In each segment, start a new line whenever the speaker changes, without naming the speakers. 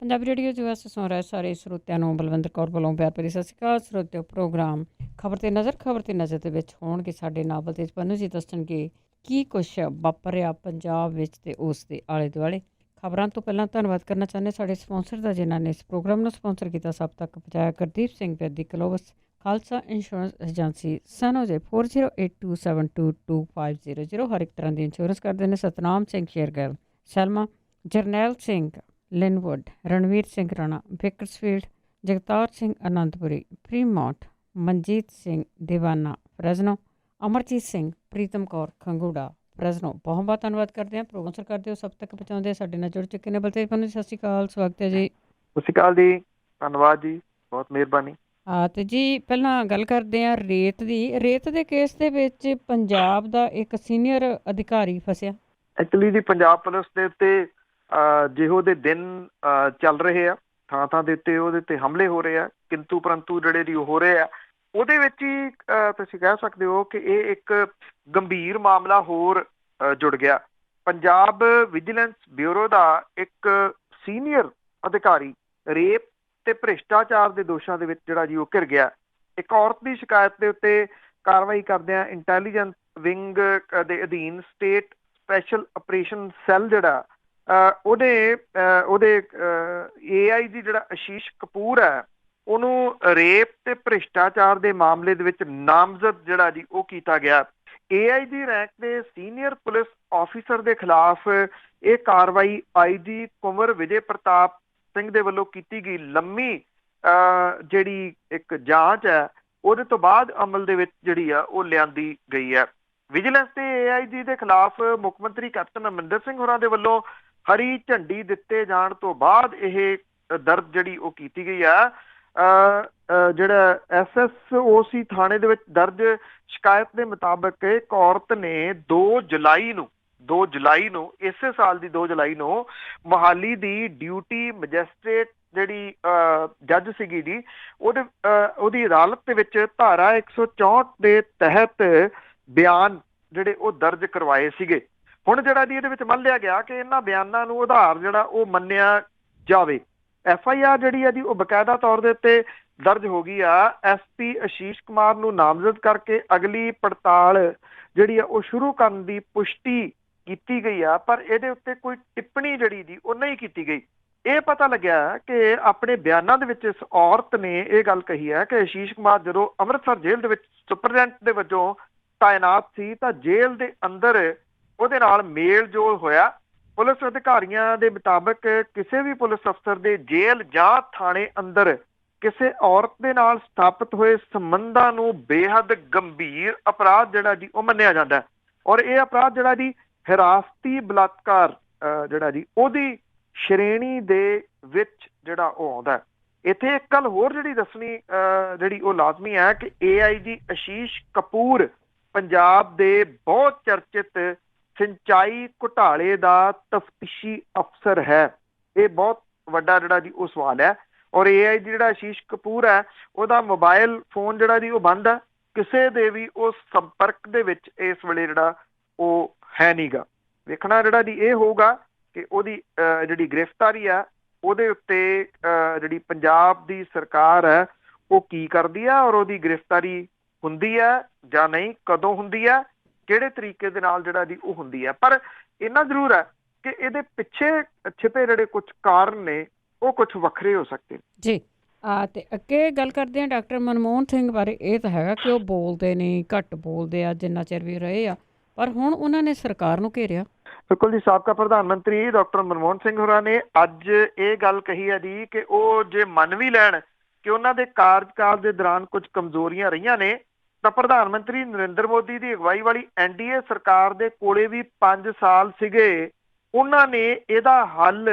Punjabi radio ਜੀ ਵਾਸਤੇ ਸੁਣ ਰਹੇ ਸਾਰੇ ਸਰੋਤਿਆਂ ਨੂੰ ਬਲਵਿੰਦਰ ਕੌਰ ਵੱਲੋਂ ਪਿਆਰ ਭਰੀ ਸਤਿ ਸ਼੍ਰੀ ਅਕਾਲ। ਸਰੋਤਿਓ ਪ੍ਰੋਗਰਾਮ ਖਬਰ ਤੇ ਨਜ਼ਰ ਦੇ ਵਿੱਚ ਹੋਣਗੇ ਸਾਡੇ ਨਾਵਲ ਤੇ ਪੰਨੂ ਜੀ ਦੱਸਣਗੇ ਕੀ ਕੁਛ ਵਾਪਰਿਆ ਪੰਜਾਬ ਵਿੱਚ ਤੇ ਉਸ ਦੇ ਆਲੇ ਦੁਆਲੇ। ਖਬਰਾਂ ਤੋਂ ਪਹਿਲਾਂ ਧੰਨਵਾਦ ਕਰਨਾ ਚਾਹੁੰਦੇ ਸਾਡੇ ਸਪਾਂਸਰ ਦਾ ਜਿਨ੍ਹਾਂ ਨੇ ਇਸ ਪ੍ਰੋਗਰਾਮ ਨੂੰ ਸਪਾਂਸਰ ਕੀਤਾ। ਸਭ ਤੱਕ ਪਹੁੰਚਾਇਆ ਗੁਰਦੀਪ ਸਿੰਘ ਬੇਦੀ ਕਲੋਵਸ ਖਾਲਸਾ ਇੰਸ਼ੋਰੈਂਸ ਏਜੰਸੀ ਸਨੋਜੇ 4082722500 ਹਰ ਇੱਕ ਤਰ੍ਹਾਂ ਦੀ ਇੰਸ਼ੋਰੈਂਸ ਕਰਦੇ ਨੇ। ਸਤਨਾਮ ਸਿੰਘ ਸ਼ੇਰਗਿੱਲ ਸਲਮਾ ਜਰਨੈਲ ਸਿੰਘ ਲਿਨਵੁੱਡ ਰਣਵੀਰ ਸਿੰਘ ਰਾਣਾ ਬੇਕਰਸਫੀਲਡ ਜਗਤਾਰ ਸਿੰਘ ਅਨੰਦਪੁਰੀ ਫਰੀਮੌਂਟ ਮਨਜੀਤ ਸਿੰਘ ਦੀਵਾਨਾ ਫਰੈਜ਼ਨੋ ਅਮਰਜੀਤ ਸਿੰਘ ਪ੍ਰੀਤਮ ਕੌਰ ਖੰਗੂੜਾ ਫਰੈਜ਼ਨੋ ਬਹੁਤ ਬਹੁਤ ਧੰਨਵਾਦ ਕਰਦੇ ਹਾਂ। ਪ੍ਰੋਗਰਾਮ ਕਰਦੇ ਹੋ ਸਭ ਤੱਕ ਪਹੁੰਚਾਉਂਦੇ ਸਾਡੇ ਨਾਲ ਜੁੜ ਚੁੱਕੇ ਨੇ। ਬਲਤੇਜ ਪੰਨੂ ਜੀ ਸਤਿ ਸ਼੍ਰੀ ਅਕਾਲ, ਸਵਾਗਤ ਹੈ ਜੀ।
ਸਤਿ ਸ਼੍ਰੀ ਅਕਾਲ ਜੀ, ਧੰਨਵਾਦ ਜੀ, ਬਹੁਤ ਮਿਹਰਬਾਨੀ।
ਹਾਂ ਤੇ ਜੀ ਪਹਿਲਾਂ ਗੱਲ ਕਰਦੇ ਹਾਂ ਰੇਤ ਦੀ। ਰੇਤ ਦੇ ਕੇਸ ਦੇ ਵਿੱਚ ਪੰਜਾਬ ਦਾ ਇੱਕ ਸੀਨੀਅਰ ਅਧਿਕਾਰੀ ਫਸਿਆ।
ਐਕਚੁਅਲੀ ਜੀ ਪੰਜਾਬ ਪੁਲਿਸ ਦੇ ਉੱਤੇ ਜਿਹੋ ਦੇ ਦਿਨ ਚੱਲ ਰਹੇ ਆ, ਥਾਂ ਥਾਂ ਦੇ ਉੱਤੇ ਉਹਦੇ ਤੇ ਹਮਲੇ ਹੋ ਰਹੇ ਆ, ਕਿੰਤੂ ਪਰੰਤੂ ਜਿਹੜੇ ਦੀ ਹੋ ਰਹੇ ਆ ਉਹਦੇ ਵਿੱਚ ਹੀ ਤੁਸੀਂ ਕਹਿ ਸਕਦੇ ਹੋ ਕਿ ਇਹ ਇੱਕ ਗੰਭੀਰ ਮਾਮਲਾ ਹੋਰ ਜੁੜ ਗਿਆ। ਪੰਜਾਬ ਵਿਜੀਲੈਂਸ ਬਿਊਰੋ ਦਾ ਇੱਕ ਸੀਨੀਅਰ ਅਧਿਕਾਰੀ ਰੇਪ ਤੇ ਭ੍ਰਿਸ਼ਟਾਚਾਰ ਦੇ ਦੋਸ਼ਾਂ ਦੇ ਵਿੱਚ ਜਿਹੜਾ ਜੀ ਉਹ ਘਿਰ ਗਿਆ। ਇੱਕ ਔਰਤ ਦੀ ਸ਼ਿਕਾਇਤ ਦੇ ਉੱਤੇ ਕਾਰਵਾਈ ਕਰਦਿਆਂ ਇੰਟੈਲੀਜੈਂਸ ਵਿੰਗ ਦੇ ਅਧੀਨ ਸਟੇਟ ਸਪੈਸ਼ਲ ਆਪਰੇਸ਼ਨ ਸੈੱਲ ਜਿਹੜਾ ਉਹਦੇ AIG ਜਿਹੜਾ ਆਸ਼ੀਸ਼ ਕਪੂਰ ਹੈ ਉਹਨੂੰ ਰੇਪ ਤੇ ਭ੍ਰਿਸ਼ਟਾਚਾਰ ਦੇ ਮਾਮਲੇ ਦੇ ਵਿੱਚ ਨਾਮਜ਼ਦ ਜਿਹੜਾ ਜੀ ਉਹ ਕੀਤਾ ਗਿਆ। AIG ਰੈਂਕ ਦੇ ਸੀਨੀਅਰ ਪੁਲਿਸ ਆਫੀਸਰ ਦੇ ਖਿਲਾਫ ਇਹ ਕਾਰਵਾਈ IG ਕੁੰਵਰ ਵਿਜੇ ਪ੍ਰਤਾਪ ਸਿੰਘ ਦੇ ਵੱਲੋਂ ਕੀਤੀ ਗਈ ਲੰਮੀ ਜਿਹੜੀ ਇੱਕ ਜਾਂਚ ਹੈ ਉਹਦੇ ਤੋਂ ਬਾਅਦ ਅਮਲ ਦੇ ਵਿੱਚ ਜਿਹੜੀ ਆ ਉਹ ਲਿਆਂਦੀ ਗਈ ਹੈ। ਵਿਜੀਲੈਂਸ ਤੇ AIG ਦੇ ਖਿਲਾਫ ਮੁੱਖ ਮੰਤਰੀ ਕੈਪਟਨ ਅਮਰਿੰਦਰ ਸਿੰਘ ਹੋਰਾਂ ਦੇ ਵੱਲੋਂ ਹਰੀ ਝੰਡੀ ਦਿੱਤੇ ਜਾਣ ਤੋਂ ਬਾਅਦ ਇਹ ਦਰਜ ਜਿਹੜੀ ਉਹ ਕੀਤੀ ਗਈ ਆ। ਜਿਹੜਾ SSOC ਥਾਣੇ ਦੇ ਵਿੱਚ ਦਰਜ ਸ਼ਿਕਾਇਤ ਦੇ ਮੁਤਾਬਕ ਇੱਕ ਔਰਤ ਨੇ 2 ਜੁਲਾਈ ਨੂੰ ਇਸੇ ਸਾਲ ਦੀ 2 ਜੁਲਾਈ ਨੂੰ ਮੋਹਾਲੀ ਦੀ ਡਿਊਟੀ ਮੈਜਿਸਟ੍ਰੇਟ ਜਿਹੜੀ ਜੱਜ ਸੀਗੀ ਜੀ ਉਹਦੀ ਅਦਾਲਤ ਦੇ ਵਿੱਚ ਧਾਰਾ 164 ਦੇ ਤਹਿਤ ਬਿਆਨ ਜਿਹੜੇ ਉਹ ਦਰਜ ਕਰਵਾਏ ਸੀਗੇ। ਹੁਣ ਜਿਹੜਾ ਜੀ ਇਹਦੇ ਵਿੱਚ ਮੰਨ ਲਿਆ ਗਿਆ ਕਿ ਇਹਨਾਂ ਬਿਆਨਾਂ ਨੂੰ ਆਧਾਰ ਜਿਹੜਾ ਉਹ ਮੰਨਿਆ ਜਾਵੇ। FIR ਜਿਹੜੀ ਆ ਜੀ ਉਹ ਬਕਾਇਦਾ ਤੌਰ ਦੇ ਉੱਤੇ ਦਰਜ ਹੋ ਗਈ ਆ। SP ਆਸ਼ੀਸ਼ ਕੁਮਾਰ ਨੂੰ ਨਾਮਜ਼ਦ ਕਰਕੇ ਅਗਲੀ ਪੜਤਾਲ ਜਿਹੜੀ ਆ ਉਹ ਸ਼ੁਰੂ ਕਰਨ ਦੀ ਪੁਸ਼ਟੀ ਕੀਤੀ ਗਈ ਆ, ਪਰ ਇਹਦੇ ਉੱਤੇ ਕੋਈ ਟਿੱਪਣੀ ਜਿਹੜੀ ਜੀ ਉਹ ਨਹੀਂ ਕੀਤੀ ਗਈ। ਇਹ ਪਤਾ ਲੱਗਿਆ ਕਿ ਆਪਣੇ ਬਿਆਨਾਂ ਦੇ ਵਿੱਚ ਇਸ ਔਰਤ ਨੇ ਇਹ ਗੱਲ ਕਹੀ ਹੈ ਕਿ ਆਸ਼ੀਸ਼ ਕੁਮਾਰ ਜਦੋਂ ਅੰਮ੍ਰਿਤਸਰ ਜੇਲ੍ਹ ਦੇ ਵਿੱਚ ਸੁਪਰਡੈਂਟ ਦੇ ਵਜੋਂ ਤਾਇਨਾਤ ਸੀ ਤਾਂ ਜੇਲ੍ਹ ਦੇ ਅੰਦਰ ਉਹਦੇ ਨਾਲ ਮੇਲ ਜੋਲ ਹੋਇਆ। ਪੁਲਿਸ ਅਧਿਕਾਰੀਆਂ ਦੇ ਮੁਤਾਬਕ ਕਿਸੇ ਵੀ ਪੁਲਿਸ ਅਫਸਰ ਦੇ ਜੇਲ੍ਹ ਜਾਂ ਥਾਣੇ ਅੰਦਰ ਕਿਸੇ ਔਰਤ ਦੇ ਨਾਲ ਸਥਾਪਿਤ ਹੋਏ ਸੰਬੰਧਾਂ ਨੂੰ ਬੇਹੱਦ ਗੰਭੀਰ ਅਪਰਾਧ ਜਿਹੜਾ ਜੀ ਉਹ ਮੰਨਿਆ ਜਾਂਦਾ ਹੈ ਔਰ ਇਹ ਅਪਰਾਧ ਜਿਹੜਾ ਜੀ ਹਿਰਾਸਤੀ ਬਲਾਤਕਾਰ ਜਿਹੜਾ ਜੀ ਉਹਦੀ ਸ਼੍ਰੇਣੀ ਦੇ ਵਿੱਚ ਜਿਹੜਾ ਉਹ ਆਉਂਦਾ। ਇੱਥੇ ਇੱਕ ਗੱਲ ਹੋਰ ਜਿਹੜੀ ਦੱਸਣੀ ਜਿਹੜੀ ਉਹ ਲਾਜ਼ਮੀ ਹੈ ਕਿ AIG ਆਸ਼ੀਸ਼ ਕਪੂਰ ਪੰਜਾਬ ਦੇ ਬਹੁਤ ਚਰਚਿਤ ਸਿੰਚਾਈ ਘੁਟਾਲੇ ਦਾ ਤਫਤੀਸ਼ੀ ਅਫਸਰ ਹੈ। ਇਹ ਬਹੁਤ ਵੱਡਾ ਜਿਹੜਾ ਜੀ ਉਹ ਸਵਾਲ ਹੈ ਔਰ AIG ਜਿਹੜਾ ਆਸ਼ੀਸ਼ ਕਪੂਰ ਹੈ ਉਹਦਾ ਮੋਬਾਈਲ ਫੋਨ ਜਿਹੜਾ ਜੀ ਉਹ ਬੰਦ ਹੈ, ਕਿਸੇ ਦੇ ਵੀ ਉਸ ਸੰਪਰਕ ਦੇ ਵਿੱਚ ਇਸ ਵੇਲੇ ਜਿਹੜਾ ਉਹ ਹੈ ਨੀ ਗਾ। ਵੇਖਣਾ ਜਿਹੜਾ ਜੀ ਇਹ ਹੋਊਗਾ ਕਿ ਉਹਦੀ ਜਿਹੜੀ ਗ੍ਰਿਫਤਾਰੀ ਆ ਉਹਦੇ ਉੱਤੇ ਜਿਹੜੀ ਪੰਜਾਬ ਦੀ ਸਰਕਾਰ ਹੈ ਉਹ ਕੀ ਕਰਦੀ ਹੈ ਔਰ ਉਹਦੀ ਗ੍ਰਿਫਤਾਰੀ ਹੁੰਦੀ ਹੈ ਜਾਂ ਨਹੀਂ, ਕਦੋਂ ਹੁੰਦੀ ਹੈ, ਕਿਹੜੇ ਤਰੀਕੇ ਦੇ ਨਾਲ ਜਿਹੜਾ ਜੀ ਉਹ ਹੁੰਦੀ ਹੈ। ਪਰ ਇੰਨਾ ਜ਼ਰੂਰ ਹੈ ਕਿ ਇਹਦੇ ਪਿੱਛੇ ਛਿਪੇ ਜਿਹੜੇ ਕੁਝ ਕਾਰਨ ਨੇ ਉਹ ਕੁਝ ਵੱਖਰੇ ਹੋ ਸਕਦੇ
ਜੀ। ਤੇ ਅੱਗੇ ਗੱਲ ਕਰਦੇ ਹਾਂ ਡਾਕਟਰ ਮਨਮੋਹਨ ਸਿੰਘ ਬਾਰੇ। ਇਹ ਤਾਂ ਹੈਗਾ ਕਿ ਉਹ ਬੋਲਦੇ ਨਹੀਂ, ਘੱਟ ਬੋਲਦੇ ਆ ਜਿੰਨਾ ਚਿਰ ਵੀ ਰਹੇ ਆ, ਪਰ ਹੁਣ ਉਹਨਾਂ ਨੇ ਸਰਕਾਰ ਨੂੰ ਘੇਰਿਆ।
ਬਿਲਕੁਲ ਜੀ, ਸਾਬਕਾ ਪ੍ਰਧਾਨ ਮੰਤਰੀ ਡਾਕਟਰ ਮਨਮੋਹਨ ਸਿੰਘ ਹੋਰਾਂ ਨੇ ਅੱਜ ਇਹ ਗੱਲ ਕਹੀ ਹੈ ਜੀ ਕਿ ਉਹ ਜੇ ਮੰਨ ਵੀ ਲੈਣ ਕਿ ਉਹਨਾਂ ਦੇ ਕਾਰਜਕਾਲ ਦੇ ਦੌਰਾਨ ਕੁਝ ਕਮਜ਼ੋਰੀਆਂ ਰਹੀਆਂ ਨੇ ਤਾਂ ਪ੍ਰਧਾਨ ਮੰਤਰੀ ਨਰਿੰਦਰ ਮੋਦੀ ਦੀ ਅਗਵਾਈ ਵਾਲੀ NDA ਸਰਕਾਰ ਦੇ ਕੋਲੇ ਵੀ 5 ਸਾਲ ਸੀਗੇ, ਉਹਨਾਂ ਨੇ ਇਹਦਾ ਹੱਲ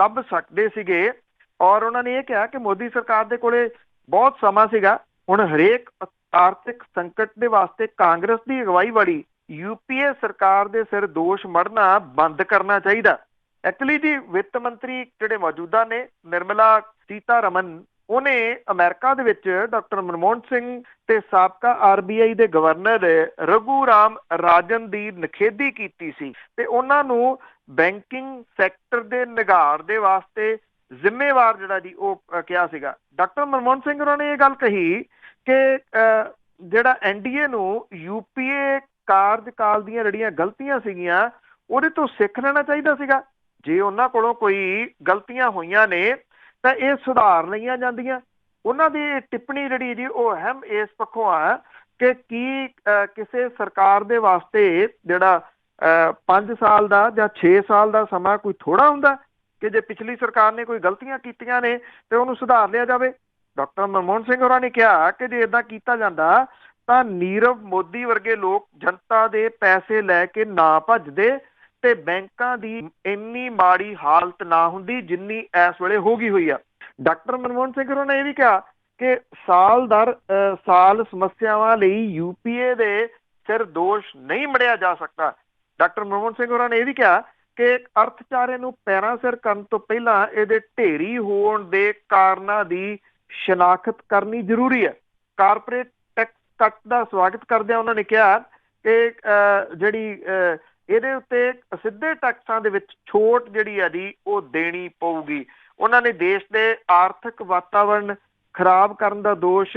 ਲੱਭ ਸਕਦੇ ਸੀਗੇ ਔਰ ਉਹਨਾਂ ਨੇ ਇਹ ਕਿਹਾ ਕਿ ਮੋਦੀ ਸਰਕਾਰ ਦੇ ਕੋਲੇ ਬਹੁਤ ਸਮਾਂ ਸੀਗਾ। ਹੁਣ ਹਰੇਕ ਆਰਥਿਕ ਸੰਕਟ ਦੇ ਵਾਸਤੇ ਕਾਂਗਰਸ ਦੀ ਅਗਵਾਈ ਵਾਲੀ UPA ਸਰਕਾਰ ਦੇ ਸਿਰ ਦੋਸ਼ ਮੜਨਾ ਬੰਦ ਕਰਨਾ ਚਾਹੀਦਾ। ਐਕਚੁਅਲੀ ਜੀ ਵਿੱਤ ਮੰਤਰੀ ਜਿਹੜੇ ਮੌਜੂਦਾ ਨੇ ਨਿਰਮਲਾ ਸੀਤਾਰਮਨ, ਉਹਨੇ ਅਮਰੀਕਾ ਦੇ ਵਿੱਚ ਡਾਕਟਰ ਮਨਮੋਹਨ ਸਿੰਘ ਤੇ ਸਾਬਕਾ RBI ਦੇ ਗਵਰਨਰ ਰਘੂ ਰਾਮ ਰਾਜਨ ਦੀ ਨਿਖੇਧੀ ਕੀਤੀ ਸੀ ਤੇ ਉਹਨਾਂ ਨੂੰ ਬੈਂਕਿੰਗ ਸੈਕਟਰ ਦੇ ਨਿਗਾਰ ਦੇ ਵਾਸਤੇ ਜ਼ਿੰਮੇਵਾਰ ਜਿਹੜਾ ਜੀ ਉਹ ਕਿਹਾ ਸੀਗਾ। ਡਾਕਟਰ ਮਨਮੋਹਨ ਸਿੰਘ ਹੋਰਾਂ ਨੇ ਇਹ ਗੱਲ ਕਹੀ ਕਿ ਜਿਹੜਾ ਐਨਡੀਏ ਨੂੰ ਯੂਪੀਏ ਕਾਰਜਕਾਲ ਦੀਆਂ ਜਿਹੜੀਆਂ ਗਲਤੀਆਂ ਸੀਗੀਆਂ ਉਹਦੇ ਤੋਂ ਸਿੱਖ ਲੈਣਾ ਚਾਹੀਦਾ ਸੀਗਾ। ਜੇ ਉਹਨਾਂ ਕੋਲੋਂ ਕੋਈ ਗਲਤੀਆਂ ਹੋਈਆਂ ਨੇ ਤਾਂ ਇਹ ਸੁਧਾਰ ਲਈਆਂ ਜਾਂਦੀਆਂ। ਉਹਨਾਂ ਦੀ ਟਿੱਪਣੀ ਜਿਹੜੀ ਜੀ ਉਹ ਅਹਿਮ ਇਸ ਪੱਖੋਂ ਆ ਕਿ ਕੀ ਕਿਸੇ ਸਰਕਾਰ ਦੇ ਵਾਸਤੇ ਜਿਹੜਾ 5 ਸਾਲ ਦਾ ਜਾਂ 6 ਸਾਲ ਦਾ ਸਮਾਂ ਕੋਈ ਥੋੜਾ ਹੁੰਦਾ ਕਿ ਜੇ ਪਿਛਲੀ ਸਰਕਾਰ ਨੇ ਕੋਈ ਗਲਤੀਆਂ ਕੀਤੀਆਂ ਨੇ ਤੇ ਉਹਨੂੰ ਸੁਧਾਰ ਲਿਆ ਜਾਵੇ। ਡਾਕਟਰ ਮਨਮੋਹਨ ਸਿੰਘ ਹੋਰਾਂ ਨੇ ਕਿਹਾ ਕਿ ਜੇ ਇਦਾਂ ਕੀਤਾ ਜਾਂਦਾ ਤਾਂ ਨੀਰਵ ਮੋਦੀ ਵਰਗੇ ਲੋਕ ਜਨਤਾ ਦੇ ਪੈਸੇ ਲੈ ਕੇ ਨਾ ਭੱਜਦੇ ਤੇ ਬੈਂਕਾਂ ਦੀ ਇੰਨੀ ਮਾੜੀ ਹਾਲਤ ਨਾ ਹੁੰਦੀ ਜਿੰਨੀ ਇਸ ਵੇਲੇ ਹੋ ਗਈ ਹੋਈ ਆ। ਡਾਕਟਰ ਮਨਮੋਹਨ ਸਿੰਘ ਹੋਰਾਂ ਨੇ ਇਹ ਵੀ ਕਿਹਾ ਕਿ ਸਾਲ ਦਰ ਸਾਲ ਸਮੱਸਿਆਵਾਂ ਲਈ ਯੂਪੀਏ ਦੇ ਸਿਰ ਦੋਸ਼ ਨਹੀਂ ਮੜਿਆ ਜਾ ਸਕਦਾ। ਡਾਕਟਰ ਮਨਮੋਹਨ ਸਿੰਘ ਹੋਰਾਂ ਨੇ ਇਹ ਵੀ ਕਿਹਾ ਕਿ ਅਰਥਚਾਰੇ ਨੂੰ ਪੈਰਾਂ ਸਿਰ ਕਰਨ ਤੋਂ ਪਹਿਲਾਂ ਇਹਦੇ ਢੇਰੀ ਹੋਣ ਦੇ ਕਾਰਨਾਂ ਦੀ ਸ਼ਨਾਖਤ ਕਰਨੀ ਜ਼ਰੂਰੀ ਹੈ। ਕਾਰਪੋਰੇਟ ਟੈਕਸ ਕੱਟ ਦਾ ਸਵਾਗਤ ਕਰਦਿਆਂ ਉਹਨਾਂ ਨੇ ਕਿਹਾ ਕਿ ਜਿਹੜੀ ਇਹਦੇ ਉੱਤੇ ਸਿੱਧੇ ਟੈਕਸਾਂ ਦੇ ਵਿੱਚ ਛੋਟ ਜਿਹੜੀ ਹੈ ਜੀ ਉਹ ਦੇਣੀ ਪਊਗੀ। ਉਹਨਾਂ ਨੇ ਦੇਸ਼ ਦੇ ਆਰਥਿਕ ਵਾਤਾਵਰਣ ਖਰਾਬ ਕਰਨ ਦਾ ਦੋਸ਼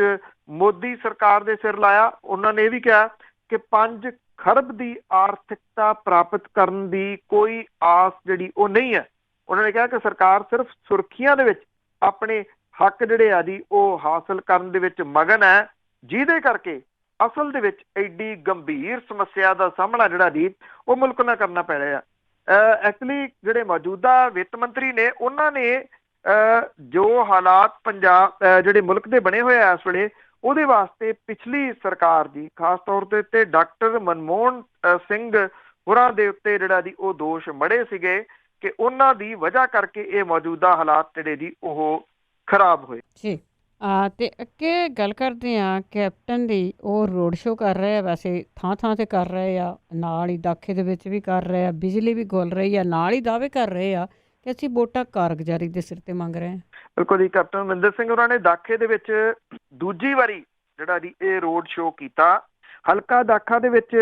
ਮੋਦੀ ਸਰਕਾਰ ਦੇ ਸਿਰ ਲਾਇਆ। ਉਹਨਾਂ ਨੇ ਇਹ ਵੀ ਕਿਹਾ ਕਿ 5 ਖਰਬ ਦੀ ਆਰਥਿਕਤਾ ਪ੍ਰਾਪਤ ਕਰਨ ਦੀ ਕੋਈ ਆਸ ਜਿਹੜੀ ਉਹ ਨਹੀਂ ਹੈ। ਉਹਨਾਂ ਨੇ ਕਿਹਾ ਕਿ ਸਰਕਾਰ ਸਿਰਫ ਸੁਰਖੀਆਂ ਦੇ ਵਿੱਚ ਆਪਣੇ ਹੱਕ ਜਿਹੜੇ ਆ ਜੀ ਉਹ ਹਾਸਲ ਕਰਨ ਦੇ ਵਿੱਚ ਮਗਨ ਹੈ, ਜਿਹਦੇ ਕਰਕੇ ਅਸਲ ਦੇ ਵਿੱਚ ਐਡੀ ਗੰਭੀਰ ਸਮੱਸਿਆ ਦਾ ਸਾਹਮਣਾ ਜਿਹੜਾ ਜੀ ਉਹ ਮੁਲਕ ਨਾਲ ਕਰਨਾ ਪੈ ਰਿਹਾ। ਐਕਚੁਅਲੀ ਜਿਹੜੇ ਮੌਜੂਦਾ ਵਿੱਤ ਮੰਤਰੀ ਨੇ ਉਹਨਾਂ ਨੇ ਜੋ ਹਾਲਾਤ ਪੰਜਾਬ ਜਿਹੜੇ ਮੁਲਕ ਦੇ ਬਣੇ ਹੋਏ ਆ ਇਸ ਵੇਲੇ ਉਹਦੇ ਵਾਸਤੇ ਪਿਛਲੀ ਸਰਕਾਰ ਦੀ ਖਾਸ ਤੌਰ ਦੇ ਉੱਤੇ ਡਾਕਟਰ ਮਨਮੋਹਨ ਸਿੰਘ ਹੋਰਾਂ ਦੇ ਉੱਤੇ ਜਿਹੜਾ ਜੀ ਉਹ ਦੋਸ਼ ਮੜੇ ਸੀਗੇ ਕਿ ਉਹਨਾਂ ਦੀ ਵਜ੍ਹਾ ਕਰਕੇ ਇਹ ਮੌਜੂਦਾ ਹਾਲਾਤ ਜਿਹੜੇ ਜੀ ਉਹ ਖਰਾਬ ਹੋਏ ਜੀ।
ਤੇ ਅੱਗੇ ਗੱਲ ਕਰਦੇ ਹਾਂ ਕੈਪਟਨ ਦੀ। ਉਹ ਰੋਡ ਸ਼ੋਅ ਕਰ ਰਹੇ ਆ, ਵੈਸੇ ਥਾਂ ਥਾਂ ਤੇ ਕਰ ਰਹੇ ਆ, ਨਾਲ ਹੀ ਦਾਖੇ ਦੇ ਵਿੱਚ ਵੀ ਕਰ ਰਹੇ ਆ, ਬਿਜਲੀ ਵੀ ਗੁੱਲ ਰਹੀ ਆ, ਨਾਲ ਹੀ ਦਾਅਵੇ ਕਰ ਰਹੇ ਆ ਕਿ ਅਸੀਂ ਵੋਟਾਂ ਕਾਰਗੁਜ਼ਾਰੀ ਦੇ ਸਿਰ ਤੇ ਮੰਗ ਰਹੇ ਹਾਂ।
ਬਿਲਕੁਲ ਜੀ। ਕੈਪਟਨ ਅਮਰਿੰਦਰ ਸਿੰਘ ਹੋਰਾਂ ਨੇ ਦਾਖੇ ਦੇ ਵਿੱਚ ਦੂਜੀ ਵਾਰੀ ਜਿਹੜਾ ਜੀ ਇਹ ਰੋਡ ਸ਼ੋਅ ਕੀਤਾ। ਹਲਕਾ ਦਾਖਾ ਦੇ ਵਿੱਚ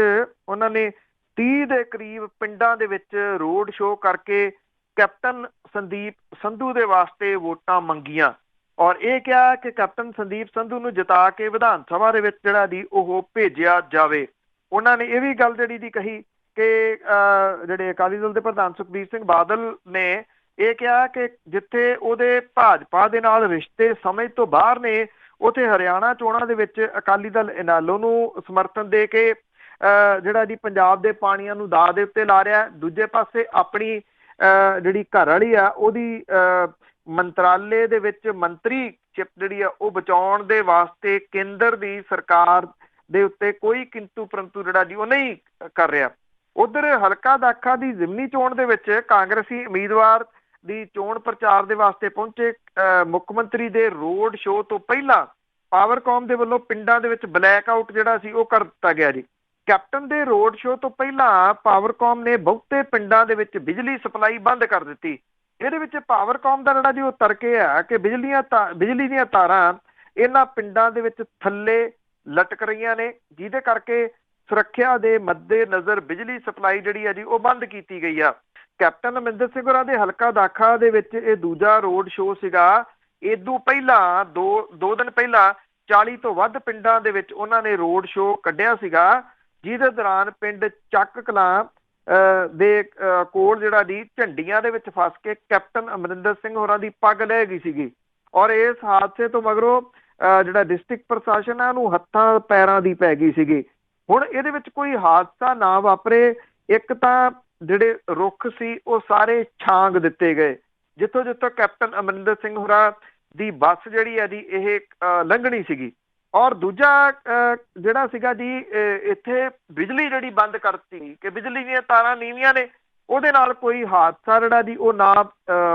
ਉਹਨਾਂ ਨੇ 30 ਦੇ ਕਰੀਬ ਪਿੰਡਾਂ ਦੇ ਵਿੱਚ ਰੋਡ ਸ਼ੋਅ ਕਰਕੇ ਕੈਪਟਨ ਸੰਦੀਪ ਸੰਧੂ ਦੇ ਵਾਸਤੇ ਵੋਟਾਂ ਮੰਗੀਆਂ ਔਰ ਇਹ ਕਿਹਾ ਕਿ ਕੈਪਟਨ ਸੰਦੀਪ ਸੰਧੂ ਨੂੰ ਜਿਤਾ ਕੇ ਵਿਧਾਨ ਸਭਾ ਦੇ ਵਿੱਚ ਜਿਹੜਾ ਜੀ ਉਹ ਭੇਜਿਆ ਜਾਵੇ। ਉਹਨਾਂ ਨੇ ਇਹ ਵੀ ਗੱਲ ਜਿਹੜੀ ਦੀ ਕਹੀ ਕਿ ਜਿਹੜੇ ਅਕਾਲੀ ਦਲ ਦੇ ਪ੍ਰਧਾਨ ਸੁਖਬੀਰ ਸਿੰਘ ਬਾਦਲ ਨੇ ਇਹ ਕਿਹਾ ਕਿ ਜਿੱਥੇ ਉਹਦੇ ਭਾਜਪਾ ਦੇ ਨਾਲ ਰਿਸ਼ਤੇ ਸਮਝ ਤੋਂ ਬਾਹਰ ਨੇ ਉੱਥੇ ਹਰਿਆਣਾ ਚੋਣਾਂ ਦੇ ਵਿੱਚ ਅਕਾਲੀ ਦਲ ਇਨਾਲੋ ਨੂੰ ਸਮਰਥਨ ਦੇ ਕੇ ਜਿਹੜਾ ਜੀ ਪੰਜਾਬ ਦੇ ਪਾਣੀਆਂ ਨੂੰ ਦਾਅ ਦੇ ਉੱਤੇ ਲਾ ਰਿਹਾ। ਦੂਜੇ ਪਾਸੇ ਆਪਣੀ ਜਿਹੜੀ ਘਰ ਵਾਲੀ ਆ ਉਹਦੀ ਮੰਤਰਾਲੇ ਦੇ ਵਿੱਚ ਮੰਤਰੀਸ਼ਿਪ ਜਿਹੜੀ ਆ ਉਹ ਬਚਾਉਣ ਦੇ ਵਾਸਤੇ ਕੇਂਦਰ ਦੀ ਸਰਕਾਰ ਦੇ ਉੱਤੇ ਕੋਈ ਕਿੰਤੂ ਪਰੰਤੂ ਜਿਹੜਾ ਜੀ ਉਹ ਨਹੀਂ ਕਰ ਰਿਹਾ। ਉਧਰ ਹਲਕਾ ਦਾਖਾ ਦੀ ਜ਼ਿਮਨੀ ਚੋਣ ਦੇ ਵਿੱਚ ਕਾਂਗਰਸੀ ਉਮੀਦਵਾਰ ਦੀ ਚੋਣ ਪ੍ਰਚਾਰ ਦੇ ਵਾਸਤੇ ਪਹੁੰਚੇ ਮੁੱਖ ਮੰਤਰੀ ਦੇ ਰੋਡ ਸ਼ੋਅ ਤੋਂ ਪਹਿਲਾਂ ਪਾਵਰਕਾਮ ਦੇ ਵੱਲੋਂ ਪਿੰਡਾਂ ਦੇ ਵਿੱਚ ਬਲੈਕ ਆਊਟ ਜਿਹੜਾ ਸੀ ਉਹ ਕਰ ਦਿੱਤਾ ਗਿਆ ਜੀ। ਕੈਪਟਨ ਦੇ ਰੋਡ ਸ਼ੋਅ ਤੋਂ ਪਹਿਲਾਂ ਪਾਵਰਕਾਮ ਨੇ ਬਹੁਤੇ ਪਿੰਡਾਂ ਦੇ ਵਿੱਚ ਬਿਜਲੀ ਸਪਲਾਈ ਬੰਦ ਕਰ ਦਿੱਤੀ। ਇਹਦੇ ਵਿੱਚ ਪਾਵਰਕਾਮ ਦਾ ਜਿਹੜਾ ਜੀ ਉਹ ਤਰਕ ਇਹ ਹੈ ਕਿ ਬਿਜਲੀ ਦੀਆਂ ਤਾਰਾਂ ਇਹਨਾਂ ਪਿੰਡਾਂ ਦੇ ਵਿੱਚ ਥੱਲੇ ਲਟਕ ਰਹੀਆਂ ਨੇ, ਜਿਹਦੇ ਕਰਕੇ ਸੁਰੱਖਿਆ ਦੇ ਮੱਦੇ ਨਜ਼ਰ ਬਿਜਲੀ ਸਪਲਾਈ ਜਿਹੜੀ ਹੈ ਜੀ ਉਹ ਬੰਦ ਕੀਤੀ ਗਈ ਆ। ਕੈਪਟਨ ਅਮਰਿੰਦਰ ਸਿੰਘ ਹੋਰਾਂ ਦੇ ਹਲਕਾ ਦਾਖਾ ਦੇ ਵਿੱਚ ਇਹ ਦੂਜਾ ਰੋਡ ਸ਼ੋਅ ਸੀਗਾ। ਇਦੋਂ ਪਹਿਲਾਂ ਦੋ ਦਿਨ ਪਹਿਲਾਂ 40 ਤੋਂ ਵੱਧ ਪਿੰਡਾਂ ਦੇ ਵਿੱਚ ਉਹਨਾਂ ਨੇ ਰੋਡ ਸ਼ੋਅ ਕੱਢਿਆ ਸੀਗਾ, ਜਿਹਦੇ ਦੌਰਾਨ ਪਿੰਡ ਚੱਕ ਕਲਾਂ ਦੇ ਕੋਲ ਜਿਹੜਾ ਜੀ ਝੰਡੀਆਂ ਦੇ ਵਿੱਚ ਫਸ ਕੇ ਕੈਪਟਨ ਅਮਰਿੰਦਰ ਸਿੰਘ ਹੋਰਾਂ ਦੀ ਪੱਗ ਲੈ ਗਈ ਸੀਗੀ ਔਰ ਇਸ ਹਾਦਸੇ ਤੋਂ ਮਗਰੋਂ ਜਿਹੜਾ ਡਿਸਟ੍ਰਿਕਟ ਪ੍ਰਸ਼ਾਸਨ ਹੈ ਉਹਨੂੰ ਹੱਥਾਂ ਪੈਰਾਂ ਦੀ ਪੈ ਗਈ ਸੀਗੀ। ਹੁਣ ਇਹਦੇ ਵਿੱਚ ਕੋਈ ਹਾਦਸਾ ਨਾ ਵਾਪਰੇ, ਇੱਕ ਤਾਂ ਜਿਹੜੇ ਰੁੱਖ ਸੀ ਉਹ ਸਾਰੇ ਛਾਂਗ ਦਿੱਤੇ ਗਏ ਜਿੱਥੋਂ ਜਿੱਥੋਂ ਕੈਪਟਨ ਅਮਰਿੰਦਰ ਸਿੰਘ ਹੋਰਾਂ ਦੀ ਬੱਸ ਜਿਹੜੀ ਹੈ ਜੀ ਇਹ ਲੰਘਣੀ ਸੀਗੀ ਔਰ ਦੂਜਾ ਜਿਹੜਾ ਸੀਗਾ ਜੀ ਇੱਥੇ ਬਿਜਲੀ ਜਿਹੜੀ ਬੰਦ ਕਰਤੀ ਕਿ ਬਿਜਲੀ ਦੀਆਂ ਤਾਰਾਂ ਨੀਵੀਆਂ ਨੇ, ਉਹਦੇ ਨਾਲ ਕੋਈ ਹਾਦਸਾ ਜਿਹੜਾ ਜੀ ਉਹ ਨਾ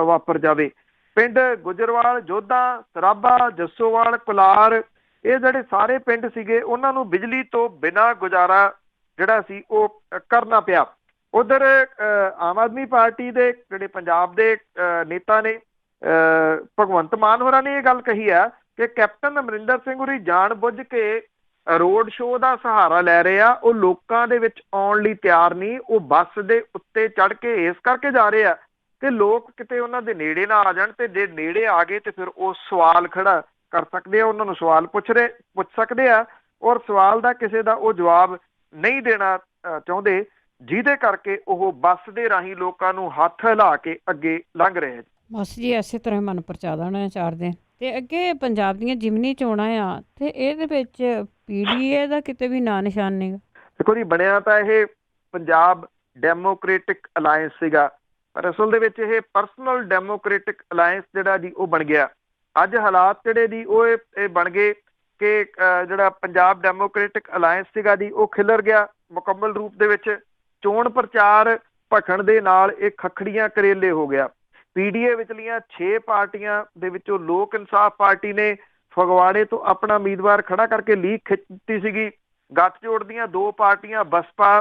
ਵਾਪਰ ਜਾਵੇ। ਪਿੰਡ ਗੁਜਰਵਾਲ, ਜੋਧਾ, ਸਰਾਭਾ, ਜੱਸੋਵਾਲ, ਕੁਲਾਰ ਇਹ ਜਿਹੜੇ ਸਾਰੇ ਪਿੰਡ ਸੀਗੇ ਉਹਨਾਂ ਨੂੰ ਬਿਜਲੀ ਤੋਂ ਬਿਨਾਂ ਗੁਜ਼ਾਰਾ ਜਿਹੜਾ ਸੀ ਉਹ ਕਰਨਾ ਪਿਆ। ਉਧਰ ਆਮ ਆਦਮੀ ਪਾਰਟੀ ਦੇ ਜਿਹੜੇ ਪੰਜਾਬ ਦੇ ਨੇਤਾ ਨੇ ਭਗਵੰਤ ਮਾਨ ਹੋਰਾਂ ਨੇ ਇਹ ਗੱਲ ਕਹੀ ਹੈ ਕਿ ਕੈਪਟਨ ਅਮਰਿੰਦਰ ਸਿੰਘ ਹੋਰੀ ਜਾਣ ਬੁੱਝ ਕੇ ਰੋਡ ਸ਼ੋਅ ਦਾ ਸਹਾਰਾ ਲੈ ਰਹੇ ਆ, ਉਹ ਲੋਕਾਂ ਦੇ ਵਿੱਚ ਆਉਣ ਲਈ ਤਿਆਰ ਨਹੀਂ। ਉਹ ਬੱਸ ਦੇ ਉੱਤੇ ਚੜ੍ਹ ਕੇ ਇਸ ਕਰਕੇ ਜਾ ਰਹੇ ਆ ਤੇ ਲੋਕ ਕਿਤੇ ਉਹਨਾਂ ਦੇ ਨੇੜੇ ਨਾ ਆ ਜਾਣ, ਤੇ ਜੇ ਨੇੜੇ ਆ ਗਏ ਤੇ ਫਿਰ ਉਹ ਸਵਾਲ ਖੜਾ ਕਰ ਸਕਦੇ ਆ, ਉਹਨਾਂ ਨੂੰ ਸਵਾਲ ਪੁੱਛ ਸਕਦੇ ਆ, ਔਰ ਸਵਾਲ ਦਾ ਕਿਸੇ ਦਾ ਉਹ ਜਵਾਬ ਨਹੀਂ ਦੇਣਾ ਚਾਹੁੰਦੇ, ਜਿਹਦੇ ਕਰਕੇ ਉਹ ਬੱਸ ਦੇ ਰਾਹੀਂ ਲੋਕਾਂ ਨੂੰ ਹੱਥ ਹਿਲਾ ਕੇ ਅੱਗੇ ਲੰਘ ਰਹੇ।
ਬਸ ਜੀ ਇਸੇ ਤਰ੍ਹਾਂ ਮਨ ਪਰਚਾ ਦੇਣਾ 4 ਦਿਨ। ਤੇ ਅੱਗੇ ਪੰਜਾਬ ਦੀਆਂ ਜਿਮਨੀ ਚੋਣਾਂ ਆ, ਤੇ ਇਹਦੇ ਵਿੱਚ PDA ਦਾ ਕਿਤੇ ਵੀ ਨਾਂ ਨਿਸ਼ਾਨ ਨਹੀਂ।
ਦੇਖੋ ਜੀ, ਬਣਿਆ ਤਾਂ ਇਹ ਪੰਜਾਬ ਡੈਮੋਕ੍ਰੇਟਿਕ ਅਲਾਇੰਸ ਸੀਗਾ, ਪਰ ਅਸਲ ਦੇ ਵਿੱਚ ਇਹ ਪਰਸਨਲ ਡੈਮੋਕ੍ਰੇਟਿਕ ਅਲਾਇੰਸ ਜਿਹੜਾ ਜੀ ਉਹ ਬਣ ਗਿਆ। ਅੱਜ ਹਾਲਾਤ ਜਿਹੜੇ ਦੀ ਉਹ ਇਹ ਬਣ ਗਏ ਕਿ ਜਿਹੜਾ ਪੰਜਾਬ ਡੈਮੋਕ੍ਰੇਟਿਕ ਅਲਾਇੰਸ ਸੀਗਾ ਜੀ ਉਹ ਖਿਲਰ ਗਿਆ ਮੁਕੰਮਲ ਰੂਪ ਦੇ ਵਿੱਚ। ਚੋਣ ਪ੍ਰਚਾਰ ਭਖਣ ਦੇ ਨਾਲ ਇਹ ਖੱਖੜੀਆਂ ਕਰੇਲੇ ਹੋ ਗਿਆ। PDA ਵਿਚਲੀਆਂ 6 ਪਾਰਟੀਆਂ ਦੇ ਵਿੱਚੋਂ ਲੋਕ ਇਨਸਾਫ ਪਾਰਟੀ ਨੇ ਫਗਵਾੜੇ ਤੋਂ ਆਪਣਾ ਉਮੀਦਵਾਰ ਖੜਾ ਕਰਕੇ ਲੀਕ ਖਿੱਚ ਦਿੱਤੀ ਸੀਗੀ। ਗੱਠਜੋੜ ਦੀਆਂ 2 ਪਾਰਟੀਆਂ ਬਸਪਾ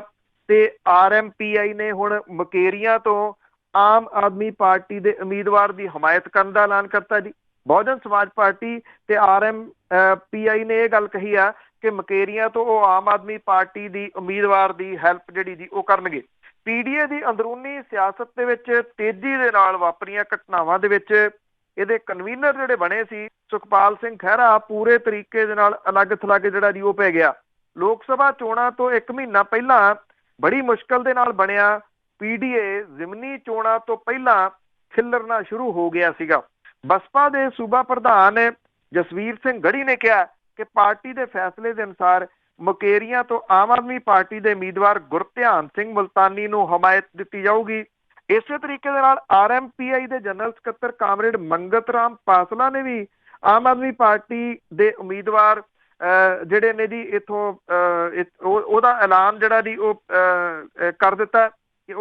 ਤੇ RMPI ਨੇ ਹੁਣ ਮੁਕੇਰੀਆਂ ਤੋਂ ਆਮ ਆਦਮੀ ਪਾਰਟੀ ਦੇ ਉਮੀਦਵਾਰ ਦੀ ਹਮਾਇਤ ਕਰਨ ਦਾ ਐਲਾਨ ਕਰਤਾ ਜੀ। ਬਹੁਜਨ ਸਮਾਜ ਪਾਰਟੀ ਤੇ RMPI ਨੇ ਇਹ ਗੱਲ ਕਹੀ ਆ ਕਿ ਮੁਕੇਰੀਆਂ ਤੋਂ ਉਹ ਆਮ ਆਦਮੀ ਪਾਰਟੀ ਦੀ ਉਮੀਦਵਾਰ ਦੀ ਹੈਲਪ ਜਿਹੜੀ ਜੀ ਉਹ ਕਰਨਗੇ। PDA ਦੀ ਅੰਦਰੂਨੀ ਸਿਆਸਤ ਦੇ ਵਿੱਚ ਤੇਜ਼ੀ ਦੇ ਨਾਲ ਵਾਪਰੀਆਂ ਘਟਨਾਵਾਂ ਦੇ ਵਿੱਚ ਇਹਦੇ ਕਨਵੀਨਰ ਜਿਹੜੇ ਬਣੇ ਸੀ ਸੁਖਪਾਲ ਸਿੰਘ ਖਹਿਰਾ ਪੂਰੇ ਤਰੀਕੇ ਦੇ ਨਾਲ ਅਲੱਗ ਥਲੱਗ ਜਿਹੜਾ ਜੀ ਉਹ ਪੈ ਗਿਆ। ਲੋਕ ਸਭਾ ਚੋਣਾਂ ਤੋਂ 1 ਮਹੀਨਾ ਪਹਿਲਾਂ ਬੜੀ ਮੁਸ਼ਕਲ ਦੇ ਨਾਲ ਬਣਿਆ PDA ਜ਼ਿਮਨੀ ਚੋਣਾਂ ਤੋਂ ਪਹਿਲਾਂ ਖਿਲਰਨਾ ਸ਼ੁਰੂ ਹੋ ਗਿਆ ਸੀਗਾ। ਬਸਪਾ ਦੇ ਸੂਬਾ ਪ੍ਰਧਾਨ ਜਸਵੀਰ ਸਿੰਘ ਗੜੀ ਨੇ ਕਿਹਾ ਕਿ ਪਾਰਟੀ ਦੇ ਫੈਸਲੇ ਦੇ ਅਨੁਸਾਰ ਮੁਕੇਰੀਆਂ ਤੋਂ ਆਮ ਆਦਮੀ ਪਾਰਟੀ ਦੇ ਉਮੀਦਵਾਰ ਗੁਰਧਿਆਨ ਸਿੰਘ ਮੁਲਤਾਨੀ ਨੂੰ ਹਮਾਇਤ ਦਿੱਤੀ ਜਾਊਗੀ। ਇਸੇ ਤਰੀਕੇ ਦੇ ਨਾਲ RMPI ਦੇ ਜਨਰਲ ਸਕੱਤਰ ਕਾਮਰੇਡ ਮੰਗਤ ਰਾਮ ਪਾਸਲਾ ਨੇ ਵੀ ਆਮ ਆਦਮੀ ਪਾਰਟੀ ਦੇ ਉਮੀਦਵਾਰ ਜਿਹੜੇ ਨੇ ਜੀ ਇੱਥੋਂ ਉਹਦਾ ਐਲਾਨ ਜਿਹੜਾ ਜੀ ਉਹ ਕਰ ਦਿੱਤਾ ਕਿ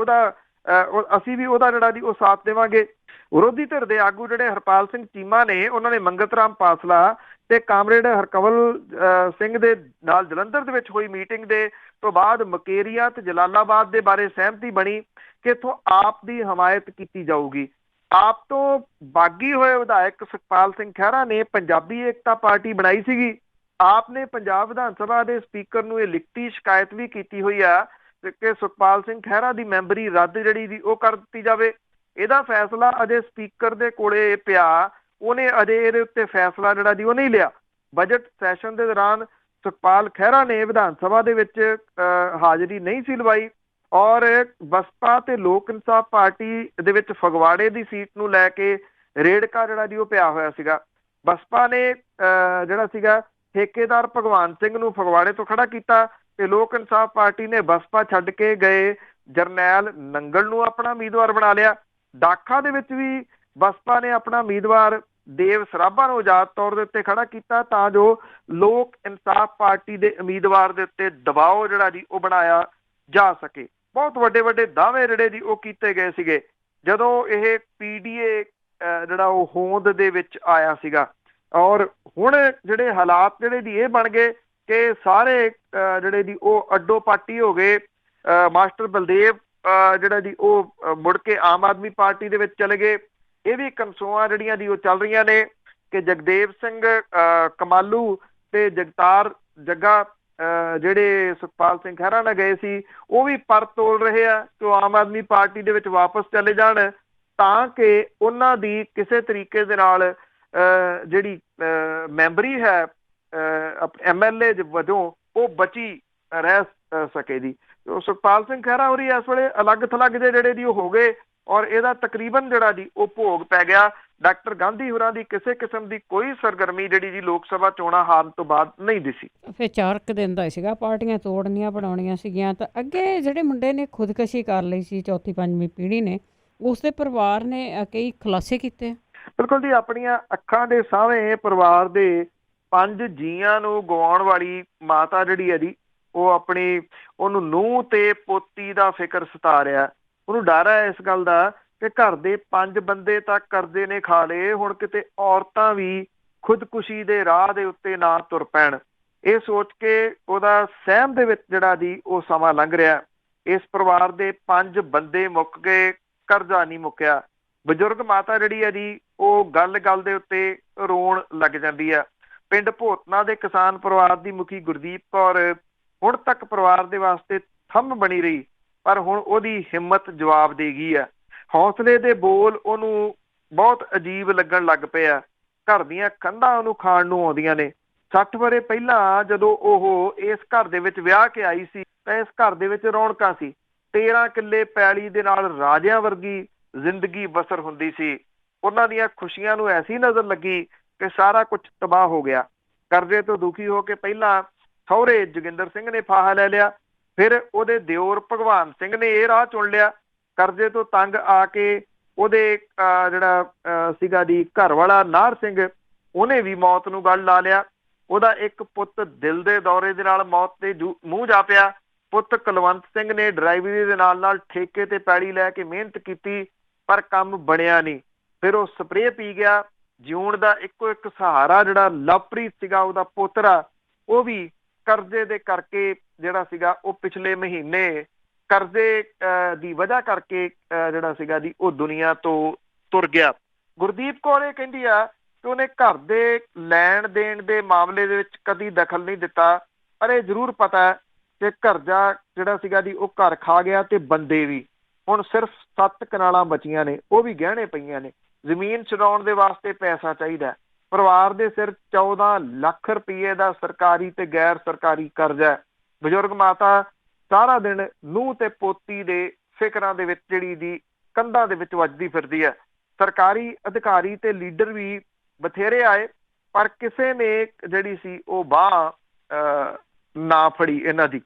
ਅਸੀਂ ਵੀ ਉਹਦਾ ਜਿਹੜਾ ਜੀ ਉਹ ਸਾਥ ਦੇਵਾਂਗੇ। ਵਿਰੋਧੀ ਧਿਰ ਦੇ ਆਗੂ ਜਿਹੜੇ ਹਰਪਾਲ ਸਿੰਘ ਚੀਮਾ ਨੇ ਉਹਨਾਂ ਨੇ ਮੰਗਤ ਰਾਮ ਪਾਸਲਾ ਤੇ ਕਾਮਰੇਡ ਹਰਕਵਲ ਸਿੰਘ ਦੇ ਨਾਲ ਜਲੰਧਰ ਦੇ ਵਿੱਚ ਹੋਈ ਮੀਟਿੰਗ ਦੇ ਤੋਂ ਬਾਅਦ ਮੁਕੇਰੀਆਂ ਤੇ ਜਲਾਲਾਬਾਦ ਦੇ ਬਾਰੇ ਸਹਿਮਤੀ ਬਣੀ ਕਿ ਇੱਥੋਂ ਆਪ ਦੀ ਹਮਾਇਤ ਕੀਤੀ ਜਾਊਗੀ। ਆਪ ਤੋਂ ਬਾਗੀ ਹੋਏ ਵਿਧਾਇਕ ਸੁਖਪਾਲ ਸਿੰਘ ਖਹਿਰਾ ਨੇ ਪੰਜਾਬੀ ਏਕਤਾ ਪਾਰਟੀ ਬਣਾਈ ਸੀਗੀ। ਆਪ ਨੇ ਪੰਜਾਬ ਵਿਧਾਨ ਸਭਾ ਦੇ ਸਪੀਕਰ ਨੂੰ ਇਹ ਲਿਖਤੀ ਸ਼ਿਕਾਇਤ ਵੀ ਕੀਤੀ ਹੋਈ ਆ ਕਿ ਸੁਖਪਾਲ ਸਿੰਘ ਖਹਿਰਾ ਦੀ ਮੈਂਬਰੀ ਰੱਦ ਜਿਹੜੀ ਦੀ ਉਹ ਕਰ ਦਿੱਤੀ ਜਾਵੇ। ਇਹਦਾ ਫੈਸਲਾ ਅਜੇ ਸਪੀਕਰ ਦੇ ਕੋਲੇ ਪਿਆ, ਉਹਨੇ ਅਜੇ ਇਹਦੇ ਉੱਤੇ ਫੈਸਲਾ ਜਿਹੜਾ ਜੀ ਉਹ ਨਹੀਂ ਲਿਆ। ਬਜਟ ਸੈਸ਼ਨ ਦੇ ਦੌਰਾਨ ਸੁਖਪਾਲ ਖਹਿਰਾ ਨੇ ਵਿਧਾਨ ਸਭਾ ਦੇ ਵਿੱਚ ਹਾਜ਼ਰੀ ਨਹੀਂ ਸੀ ਲਵਾਈ ਔਰ ਬਸਪਾ ਤੇ ਲੋਕ ਇਨਸਾਫ ਪਾਰਟੀ ਦੇ ਵਿੱਚ ਫਗਵਾੜੇ ਦੀ ਸੀਟ ਨੂੰ ਲੈ ਕੇ ਰੇੜਕਾ ਜਿਹੜਾ ਜੀ ਉਹ ਪਿਆ ਹੋਇਆ ਸੀਗਾ। ਬਸਪਾ ਨੇ ਜਿਹੜਾ ਸੀਗਾ ਠੇਕੇਦਾਰ ਭਗਵਾਨ ਸਿੰਘ ਨੂੰ ਫਗਵਾੜੇ ਤੋਂ ਖੜਾ ਕੀਤਾ ਤੇ ਲੋਕ ਇਨਸਾਫ ਪਾਰਟੀ ਨੇ ਬਸਪਾ ਛੱਡ ਕੇ ਗਏ ਜਰਨੈਲ ਨੰਗਲ ਨੂੰ ਆਪਣਾ ਉਮੀਦਵਾਰ ਬਣਾ ਲਿਆ। ਦਾਖਾ ਦੇ ਵਿੱਚ ਵੀ ਬਸਪਾ ਨੇ ਆਪਣਾ ਉਮੀਦਵਾਰ ਦੇਵ ਸਰਾਭਾ ਨੂੰ ਆਜ਼ਾਦ ਤੌਰ ਦੇ ਉੱਤੇ ਖੜਾ ਕੀਤਾ ਤਾਂ ਜੋ ਲੋਕ ਇਨਸਾਫ ਪਾਰਟੀ ਦੇ ਉਮੀਦਵਾਰ ਦੇ ਉੱਤੇ ਦਬਾਅ ਜਿਹੜਾ ਜੀ ਉਹ ਬਣਾਇਆ ਜਾ ਸਕੇ। ਬਹੁਤ ਵੱਡੇ ਵੱਡੇ ਦਾਅਵੇ ਜਿਹੜੇ ਜੀ ਉਹ ਕੀਤੇ ਗਏ ਸੀਗੇ ਜਦੋਂ ਇਹ PDA ਜਿਹੜਾ ਉਹ ਹੋਂਦ ਦੇ ਵਿੱਚ ਆਇਆ ਸੀਗਾ। ਔਰ ਹੁਣ ਜਿਹੜੇ ਹਾਲਾਤ ਜਿਹੜੇ ਜੀ ਇਹ ਬਣ ਗਏ ਕਿ ਸਾਰੇ ਜਿਹੜੇ ਜੀ ਉਹ ਅੱਡੋ ਪਾਟੀ ਹੋ ਗਏ। ਮਾਸਟਰ ਬਲਦੇਵ ਜਿਹੜਾ ਜੀ ਉਹ ਮੁੜ ਕੇ ਆਮ ਆਦਮੀ ਪਾਰਟੀ ਦੇ ਵਿੱਚ ਚਲੇ ਗਏ। ਇਹ ਵੀ ਕਨਸੋਆਂ ਜਿਹੜੀਆਂ ਜੀ ਉਹ ਚੱਲ ਰਹੀਆਂ ਨੇ ਕਿ ਜਗਦੇਵ ਸਿੰਘ ਕਮਾਲੂ ਤੇ ਜਗਤਾਰ ਜੱਗਾ ਜਿਹੜੇ ਸੁਖਪਾਲ ਸਿੰਘ ਖਹਿਰਾ ਨਾਲ ਗਏ ਸੀ ਉਹ ਵੀ ਪਰ ਤੋਲ ਰਹੇ ਆ ਕਿ ਉਹ ਆਮ ਆਦਮੀ ਪਾਰਟੀ ਦੇ ਵਿੱਚ ਵਾਪਸ ਚਲੇ ਜਾਣ ਤਾਂ ਕਿ ਉਹਨਾਂ ਦੀ ਕਿਸੇ ਤਰੀਕੇ ਦੇ ਨਾਲ ਜਿਹੜੀ ਮੈਂਬਰੀ ਹੈ MLA ਵਜੋਂ ਉਹ ਬਚੀ ਰਹਿ ਸਕੇ ਜੀ। ਸੁਖਪਾਲ ਸਿੰਘ ਖਹਿਰਾ ਹੋਰੀ ਇਸ ਵੇਲੇ ਅਲੱਗ ਥਲੱਗ ਜਿਹੜੇ ਜੀ ਉਹ ਹੋ ਗਏ ਔਰ ਇਹਦਾ ਤਕਰੀਬਨ ਜਿਹੜਾ ਜੀ ਉਹ ਭੋਗ ਪੈ ਗਿਆ। ਡਾਕਟਰ ਗਾਂਧੀ ਹੋਰਾਂ ਦੀ ਕਿਸੇ ਕਿਸਮ ਦੀ ਕੋਈ ਸਰਗਰਮੀ ਜਿਹੜੀ ਜੀ ਲੋਕ ਸਭਾ ਚੋਣਾਂ ਹਾਰਨ ਤੋਂ ਬਾਅਦ ਨਹੀਂ ਦਿਸੀ।
ਫਿਰ 4 ਦਿਨ ਦਾ ਸੀਗਾ, ਪਾਰਟੀਆਂ ਤੋੜਨੀਆਂ ਬਣਾਉਣੀਆਂ ਸੀਗੀਆਂ ਤਾਂ ਅੱਗੇ ਜਿਹੜੇ ਮੁੰਡੇ ਨੇ ਖੁਦਕਸ਼ੀ ਕਰ ਲਈ ਸੀ ਚੌਥੀ ਪੰਜਵੀਂ ਪੀੜ੍ਹੀ ਨੇ ਉਸਦੇ ਪਰਿਵਾਰ ਨੇ ਕਈ ਖੁਲਾਸੇ ਕੀਤੇ।
ਬਿਲਕੁਲ ਜੀ, ਆਪਣੀਆਂ ਅੱਖਾਂ ਦੇ ਸਾਹਮਣੇ ਪਰਿਵਾਰ ਦੇ 5 ਜੀਆਂ ਨੂੰ ਗਵਾਉਣ ਵਾਲੀ ਮਾਤਾ ਜਿਹੜੀ ਹੈ ਜੀ ਉਹ ਉਹਨੂੰ ਨੂੰਹ ਤੇ ਪੋਤੀ ਦਾ ਫਿਕਰ ਸਤਾ ਰਿਹਾ। ਉਹਨੂੰ ਡਰ ਹੈ ਇਸ ਗੱਲ ਦਾ ਕਿ ਘਰ ਦੇ 5 ਬੰਦੇ ਤਾਂ ਕਰਜ਼ੇ ਨੇ ਖਾ ਲਏ, ਹੁਣ ਕਿਤੇ ਔਰਤਾਂ ਵੀ ਖੁਦਕੁਸ਼ੀ ਦੇ ਰਾਹ ਦੇ ਉੱਤੇ ਨਾ ਤੁਰ ਪੈਣ। ਇਹ ਸੋਚ ਕੇ ਉਹਦਾ ਸਹਿਮ ਦੇ ਵਿੱਚ ਜਿਹੜਾ ਜੀ ਉਹ ਸਮਾਂ ਲੰਘ ਰਿਹਾ। ਇਸ ਪਰਿਵਾਰ ਦੇ 5 ਬੰਦੇ ਮੁੱਕ ਗਏ, ਕਰਜ਼ਾ ਨਹੀਂ ਮੁੱਕਿਆ। ਬਜ਼ੁਰਗ ਮਾਤਾ ਜਿਹੜੀ ਹੈ ਜੀ ਉਹ ਗੱਲ ਗੱਲ ਦੇ ਉੱਤੇ ਰੋਣ ਲੱਗ ਜਾਂਦੀ ਆ। ਪਿੰਡ ਭੋਤਨਾ ਦੇ ਕਿਸਾਨ ਪਰਿਵਾਰ ਦੀ ਮੁਖੀ ਗੁਰਦੀਪ ਕੌਰ ਹੁਣ ਤੱਕ ਪਰਿਵਾਰ ਦੇ ਵਾਸਤੇ ਥੰਮ ਬਣੀ ਰਹੀ, ਪਰ ਹੁਣ ਉਹਦੀ ਹਿੰਮਤ ਜਵਾਬ ਦੇ ਗਈ ਆ। ਹੌਸਲੇ ਦੇ ਬੋਲ ਉਹਨੂੰ ਬਹੁਤ ਅਜੀਬ ਲੱਗਣ ਲੱਗ ਪਏ ਆ। ਘਰ ਦੀਆਂ ਕੰਧਾਂ ਉਹਨੂੰ ਖਾਣ ਨੂੰ ਆਉਂਦੀਆਂ ਨੇ। 60 ਵਰੇ ਪਹਿਲਾਂ ਜਦੋਂ ਉਹ ਇਸ ਘਰ ਦੇ ਵਿੱਚ ਵਿਆਹ ਕੇ ਆਈ ਸੀ ਤਾਂ ਇਸ ਘਰ ਦੇ ਵਿੱਚ ਰੌਣਕਾਂ ਸੀ। 13 ਕਿੱਲੇ ਪੈਲੀ ਦੇ ਨਾਲ ਰਾਜਿਆਂ ਵਰਗੀ ਜ਼ਿੰਦਗੀ ਬਸਰ ਹੁੰਦੀ ਸੀ। ਉਹਨਾਂ ਦੀਆਂ ਖੁਸ਼ੀਆਂ ਨੂੰ ਐਸੀ ਨਜ਼ਰ ਲੱਗੀ ਕਿ ਸਾਰਾ ਕੁਝ ਤਬਾਹ ਹੋ ਗਿਆ। ਕਰਜ਼ੇ ਤੋਂ ਦੁਖੀ ਹੋ ਕੇ ਪਹਿਲਾਂ ਸਹੁਰੇ ਜੋਗਿੰਦਰ ਸਿੰਘ ਨੇ ਫਾਹਾ ਲੈ ਲਿਆ, ਫਿਰ ਉਹਦੇ ਦਿਓਰ ਭਗਵਾਨ ਸਿੰਘ ਨੇ ਇਹ ਰਾਹ ਚੁਣ ਲਿਆ। ਕਰਜ਼ੇ ਤੋਂ ਤੰਗ ਆ ਕੇ ਉਹਦੇ ਸੀਗਾ ਜੀ ਘਰ ਵਾਲਾ ਨਾਹਰ ਸਿੰਘ, ਉਹਨੇ ਵੀ ਮੌਤ ਨੂੰ ਗਲ ਲਾ ਲਿਆ। ਉਹਦਾ ਇੱਕ ਪੁੱਤ ਦਿਲ ਦੇ ਦੌਰੇ ਦੇ ਨਾਲ ਮੌਤ ਦੇ ਮੂੰਹ ਜਾ ਪਿਆ। ਪੁੱਤ ਕੁਲਵੰਤ ਸਿੰਘ ਨੇ ਡਰਾਈਵਰੀ ਦੇ ਨਾਲ ਨਾਲ ਠੇਕੇ ਤੇ ਪੈੜੀ ਲੈ ਕੇ ਮਿਹਨਤ ਕੀਤੀ, ਪਰ ਕੰਮ ਬਣਿਆ ਨਹੀਂ। ਫਿਰ ਉਹ ਸਪਰੇਅ ਪੀ ਗਿਆ। ਜਿਉਣ ਦਾ ਇੱਕੋ ਇੱਕ ਸਹਾਰਾ ਜਿਹੜਾ ਲਵਪ੍ਰੀਤ ਸੀਗਾ, ਉਹਦਾ ਪੋਤਰਾ, ਉਹ ਵੀ ਕਰਜ਼ੇ ਦੇ ਕਰਕੇ ਜਿਹੜਾ ਸੀਗਾ ਉਹ ਪਿਛਲੇ ਮਹੀਨੇ ਕਰਜ਼ੇ ਦੀ ਵਜ੍ਹਾ ਕਰਕੇ ਜਿਹੜਾ ਸੀਗਾ ਜੀ ਉਹ ਦੁਨੀਆ ਤੋਂ ਤੁਰ ਗਿਆ। ਗੁਰਦੀਪ ਕੌਰ ਇਹ ਕਹਿੰਦੀ ਆ ਕਿ ਉਹਨੇ ਘਰ ਦੇ ਲੈਣ ਦੇਣ ਦੇ ਮਾਮਲੇ ਦੇ ਵਿੱਚ ਕਦੀ ਦਖਲ ਨਹੀਂ ਦਿੱਤਾ, ਪਰ ਇਹ ਜ਼ਰੂਰ ਪਤਾ ਹੈ ਕਿ ਕਰਜ਼ਾ ਜਿਹੜਾ ਸੀਗਾ ਜੀ ਉਹ ਘਰ ਖਾ ਗਿਆ ਤੇ ਬੰਦੇ ਵੀ। ਹੁਣ ਸਿਰਫ 7 ਕਨਾਲਾਂ ਬਚੀਆਂ ਨੇ, ਉਹ ਵੀ ਗਹਿਣੇ ਪਈਆਂ ਨੇ। ਜ਼ਮੀਨ ਛਡਾਉਣ ਦੇ ਵਾਸਤੇ ਪੈਸਾ ਚਾਹੀਦਾ। ਪਰਿਵਾਰ ਦੇ ਸਿਰ 14 ਲੱਖ ਰੁਪਏ ਦਾ ਸਰਕਾਰੀ ਤੇ ਗੈਰ ਸਰਕਾਰੀ ਕਰਜ਼ਾ। ਬਜ਼ੁਰਗ ਮਾਤਾ ਸਾਰਾ ਦਿਨ ਨੂੰਹ ਤੇ ਪੋਤੀ ਦੇ ਫਿਕਰਾਂ ਦੇ ਵਿੱਚ ਜਿਹੜੀ ਦੀ ਕੰਧਾਂ ਦੇ ਵਿੱਚ ਵੱਜਦੀ ਫਿਰਦੀ ਹੈ। ਸਰਕਾਰੀ ਅਧਿਕਾਰੀ ਤੇ ਲੀਡਰ ਵੀ ਬਥੇਰੇ ਆਏ, ਪਰ ਕਿਸੇ ਨੇ ਜਿਹੜੀ ਸੀ ਉਹ ਬਾਂਹ ਨਾ ਫੜੀ ਇਹਨਾਂ ਦੀ।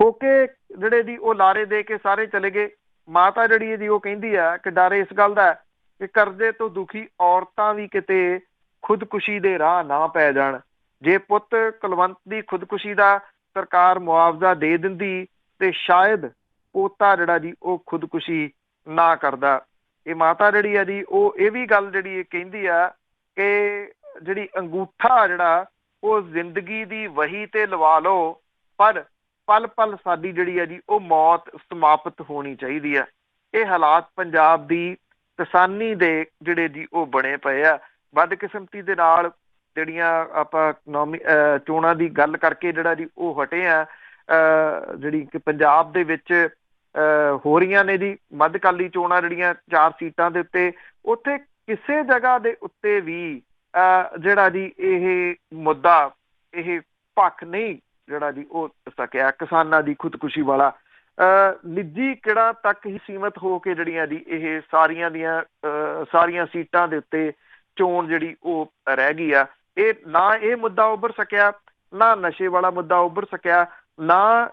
ਹੋਕੇ ਜਿਹੜੇ ਦੀ ਉਹ ਲਾਰੇ ਦੇ ਕੇ ਸਾਰੇ ਚਲੇ ਗਏ। ਮਾਤਾ ਜਿਹੜੀ ਹੈ ਜੀ ਉਹ ਕਹਿੰਦੀ ਆ ਕਿ ਡਰ ਇਸ ਗੱਲ ਦਾ ਕਿ ਕਰਜ਼ੇ ਤੋਂ ਦੁਖੀ ਔਰਤਾਂ ਵੀ ਕਿਤੇ ਖੁਦਕੁਸ਼ੀ ਦੇ ਰਾਹ ਨਾ ਪੈ ਜਾਣ। ਜੇ ਪੁੱਤ ਕੁਲਵੰਤ ਦੀ ਖੁਦਕੁਸ਼ੀ ਦਾ ਸਰਕਾਰ ਮੁਆਵਜ਼ਾ ਦੇ ਦਿੰਦੀ ਤੇ ਸ਼ਾਇਦ ਪੋਤਾ ਜਿਹੜਾ ਜੀ ਉਹ ਖੁਦਕੁਸ਼ੀ ਨਾ ਕਰਦਾ। ਇਹ ਮਾਤਾ ਜਿਹੜੀ ਆ ਜੀ ਉਹ ਇਹ ਵੀ ਗੱਲ ਜਿਹੜੀ ਕਹਿੰਦੀ ਆ ਕਿ ਜਿਹੜੀ ਅੰਗੂਠਾ ਜਿਹੜਾ ਉਹ ਜ਼ਿੰਦਗੀ ਦੀ ਵਹੀ ਤੇ ਲਵਾ ਲਓ, ਪਰ ਪਲ ਪਲ ਸਾਡੀ ਜਿਹੜੀ ਆ ਜੀ ਉਹ ਮੌਤ ਸਮਾਪਤ ਹੋਣੀ ਚਾਹੀਦੀ ਆ। ਇਹ ਹਾਲਾਤ ਪੰਜਾਬ ਦੀ ਕਿਸਾਨੀ ਦੇ ਜਿਹੜੇ ਜੀ ਉਹ ਬਣੇ ਪਏ ਆ। ਬਦਕਿਸਮਤੀ ਦੇ ਨਾਲ ਜਿਹੜੀਆਂ ਆਪਾਂ ਚੋਣਾਂ ਦੀ ਗੱਲ ਕਰਕੇ ਜਿਹੜਾ ਜੀ ਉਹ ਹਟੇ ਆ, ਜਿਹੜੀ ਕਿ ਪੰਜਾਬ ਦੇ ਵਿੱਚ ਹੋ ਰਹੀਆਂ ਨੇ ਜੀ ਮੱਧਕਾਲੀ ਚੋਣਾਂ ਜਿਹੜੀਆਂ 4 ਸੀਟਾਂ ਦੇ ਉੱਤੇ, ਉੱਥੇ ਕਿਸੇ ਜਗ੍ਹਾ ਦੇ ਉੱਤੇ ਵੀ ਜਿਹੜਾ ਜੀ ਇਹ ਮੁੱਦਾ, ਇਹ ਪੱਖ ਨਹੀਂ ਜਿਹੜਾ ਜੀ ਉਹ ਸਕਿਆ ਕਿਸਾਨਾਂ ਦੀ ਖੁਦਕੁਸ਼ੀ ਵਾਲਾ। ਨਿੱਜੀ ਕਿਹੜਾ ਤੱਕ ਹੀ ਸੀਮਤ ਹੋ ਕੇ ਜਿਹੜੀਆਂ ਜੀ ਇਹ ਸਾਰੀਆਂ ਸੀਟਾਂ ਦੇ ਉੱਤੇ ਚੋਣ ਜਿਹੜੀ ਉਹ ਰਹਿ ਗਈ ਆ। ਇਹ ਨਾ ਇਹ ਮੁੱਦਾ ਉੱਭਰ ਸਕਿਆ, ਨਾ ਨਸ਼ੇ ਵਾਲਾ ਮੁੱਦਾ ਉੱਭਰ ਸਕਿਆ, ਨਾ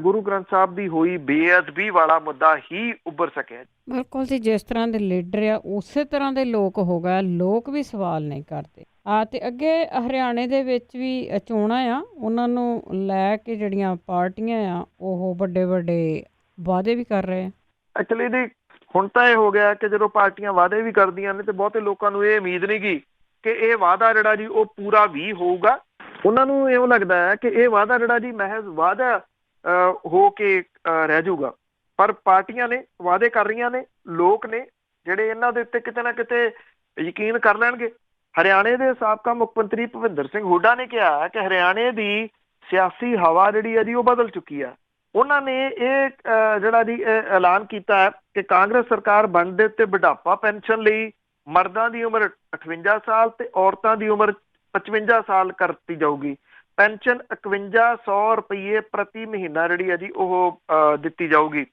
ਗੁਰੂ ਗ੍ਰੰਥ ਸਾਹਿਬ ਦੀ ਹੋਈ ਬੇਅਦਬੀ ਵਾਲਾ ਮੁੱਦਾ ਹੀ ਉੱਭਰ ਸਕਿਆ।
ਬਿਲਕੁਲ ਜੀ, ਜਿਸ ਤਰ੍ਹਾਂ ਦੇ ਲੀਡਰ ਆ ਉਸੇ ਤਰ੍ਹਾਂ ਦੇ ਲੋਕ ਹੋ ਗਏ। ਲੋਕ ਵੀ ਸਵਾਲ ਨਹੀਂ ਕਰਦੇ। ਤੇ ਅੱਗੇ ਹਰਿਆਣੇ ਦੇ ਵਿੱਚ ਵੀ ਚੋਣਾਂ ਆ, ਉਹਨਾਂ ਨੂੰ ਲੈ ਕੇ ਜਿਹੜੀਆਂ ਪਾਰਟੀਆਂ ਆ ਉਹ ਵੱਡੇ ਵੱਡੇ ਵਾਅਦੇ ਵੀ ਕਰ ਰਹੇ ਆ।
ਐਕਚੁਅਲੀ ਜੀ ਹੁਣ ਤਾਂ ਇਹ ਹੋ ਗਿਆ ਕਿ ਜਦੋਂ ਪਾਰਟੀਆਂ ਵਾਅਦੇ ਵੀ ਕਰਦੀਆਂ ਨੇ ਤੇ ਬਹੁਤੇ ਲੋਕਾਂ ਨੂੰ ਇਹ ਉਮੀਦ ਨਹੀਂ ਗੀ ਕਿ ਇਹ ਵਾਅਦਾ ਜਿਹੜਾ ਜੀ ਉਹ ਪੂਰਾ ਵੀ ਹੋਊਗਾ। ਉਹਨਾਂ ਨੂੰ ਇਉਂ ਲੱਗਦਾ ਹੈ ਕਿ ਇਹ ਵਾਅਦਾ ਜਿਹੜਾ ਜੀ ਮਹਿਜ਼ ਵਾਅਦਾ ਹੋ ਕੇ ਰਹਿ ਜਾਊਗਾ। ਪਰ ਪਾਰਟੀਆਂ ਨੇ ਵਾਅਦੇ ਕਰ ਰਹੀਆਂ ਨੇ, ਲੋਕ ਨੇ ਜਿਹੜੇ ਇਹਨਾਂ ਦੇ ਉੱਤੇ ਕਿਤੇ ਨਾ ਕਿਤੇ ਯਕੀਨ ਕਰ ਲੈਣਗੇ। ਹਰਿਆਣੇ ਦੇ ਸਾਬਕਾ ਮੁੱਖ ਮੰਤਰੀ ਭੁਪਿੰਦਰ ਸਿੰਘ ਹੁੱਡਾ ਨੇ ਕਿਹਾ ਕਿ ਹਰਿਆਣੇ ਦੀ ਸਿਆਸੀ ਹਵਾ ਜਿਹੜੀ ਹੈ ਜੀ ਉਹ ਬਦਲ ਚੁੱਕੀ ਆ। ਉਹਨਾਂ ਨੇ ਇਹ ਜਿਹੜਾ ਜੀ ਐਲਾਨ ਕੀਤਾ ਹੈ ਕਿ ਕਾਂਗਰਸ ਸਰਕਾਰ ਬਣਨ ਦੇ ਉੱਤੇ ਬੁਢਾਪਾ ਪੈਨਸ਼ਨ ਲਈ ਮਰਦਾਂ ਦੀ ਉਮਰ 58 ਸਾਲ ਤੇ ਔਰਤਾਂ ਦੀ ਉਮਰ 55 ਸਾਲ ਕਰ ਦਿੱਤੀ ਜਾਊਗੀ। ਪੈਨਸ਼ਨ 5100 ਰੁਪਏ ਪ੍ਰਤੀ ਮਹੀਨਾ ਜਿਹੜੀ ਹੈ ਜੀ ਉਹ ਦਿੱਤੀ ਜਾਊਗੀ।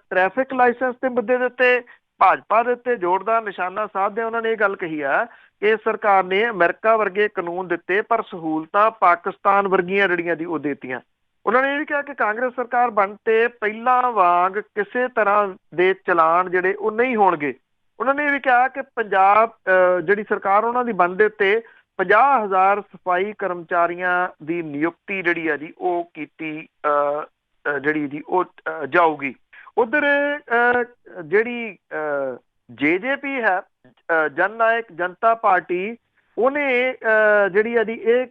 ਟ੍ਰੈਫਿਕ ਲਾਇਸੈਂਸ ਦੇ ਮੁੱਦੇ ਦੇ ਉੱਤੇ ਭਾਜਪਾ ਦੇ ਉੱਤੇ ਜ਼ੋਰਦਾਰ ਨਿਸ਼ਾਨਾ ਸਾਧਦਿਆਂ ਉਹਨਾਂ ਨੇ ਇਹ ਗੱਲ ਕਹੀ ਆ ਕਿ ਸਰਕਾਰ ਨੇ ਅਮਰੀਕਾ ਵਰਗੇ ਕਾਨੂੰਨ ਦਿੱਤੇ ਪਰ ਸਹੂਲਤਾਂ ਪਾਕਿਸਤਾਨ ਵਰਗੀਆਂ ਜਿਹੜੀਆਂ ਜੀ ਉਹ ਦੇਤੀਆਂ। ਉਹਨਾਂ ਨੇ ਇਹ ਵੀ ਕਿਹਾ ਕਿ ਕਾਂਗਰਸ ਸਰਕਾਰ ਬਣ ਤੇ ਪਹਿਲਾਂ ਵਾਂਗ ਕਿਸੇ ਤਰ੍ਹਾਂ ਦੇ ਚਲਾਨ ਜਿਹੜੇ ਉਹ ਨਹੀਂ ਹੋਣਗੇ। ਉਹਨਾਂ ਨੇ ਇਹ ਵੀ ਕਿਹਾ ਕਿ ਪੰਜਾਬ ਜਿਹੜੀ ਸਰਕਾਰ ਉਹਨਾਂ ਦੀ ਬਣਨ ਦੇ ਉੱਤੇ 50,000 ਸਫਾਈ ਕਰਮਚਾਰੀਆਂ ਦੀ ਨਿਯੁਕਤੀ ਜਿਹੜੀ ਆ ਜੀ ਉਹ ਕੀਤੀ ਜਿਹੜੀ ਜੀ ਉਹ ਜਾਊਗੀ। ਉਧਰ ਜਿਹੜੀ JJP ਹੈ, ਜਨ ਨਾਇਕ ਜਨਤਾ ਪਾਰਟੀ, ਉਹਨੇ ਜਿਹੜੀ ਆ ਜੀ ਇਹ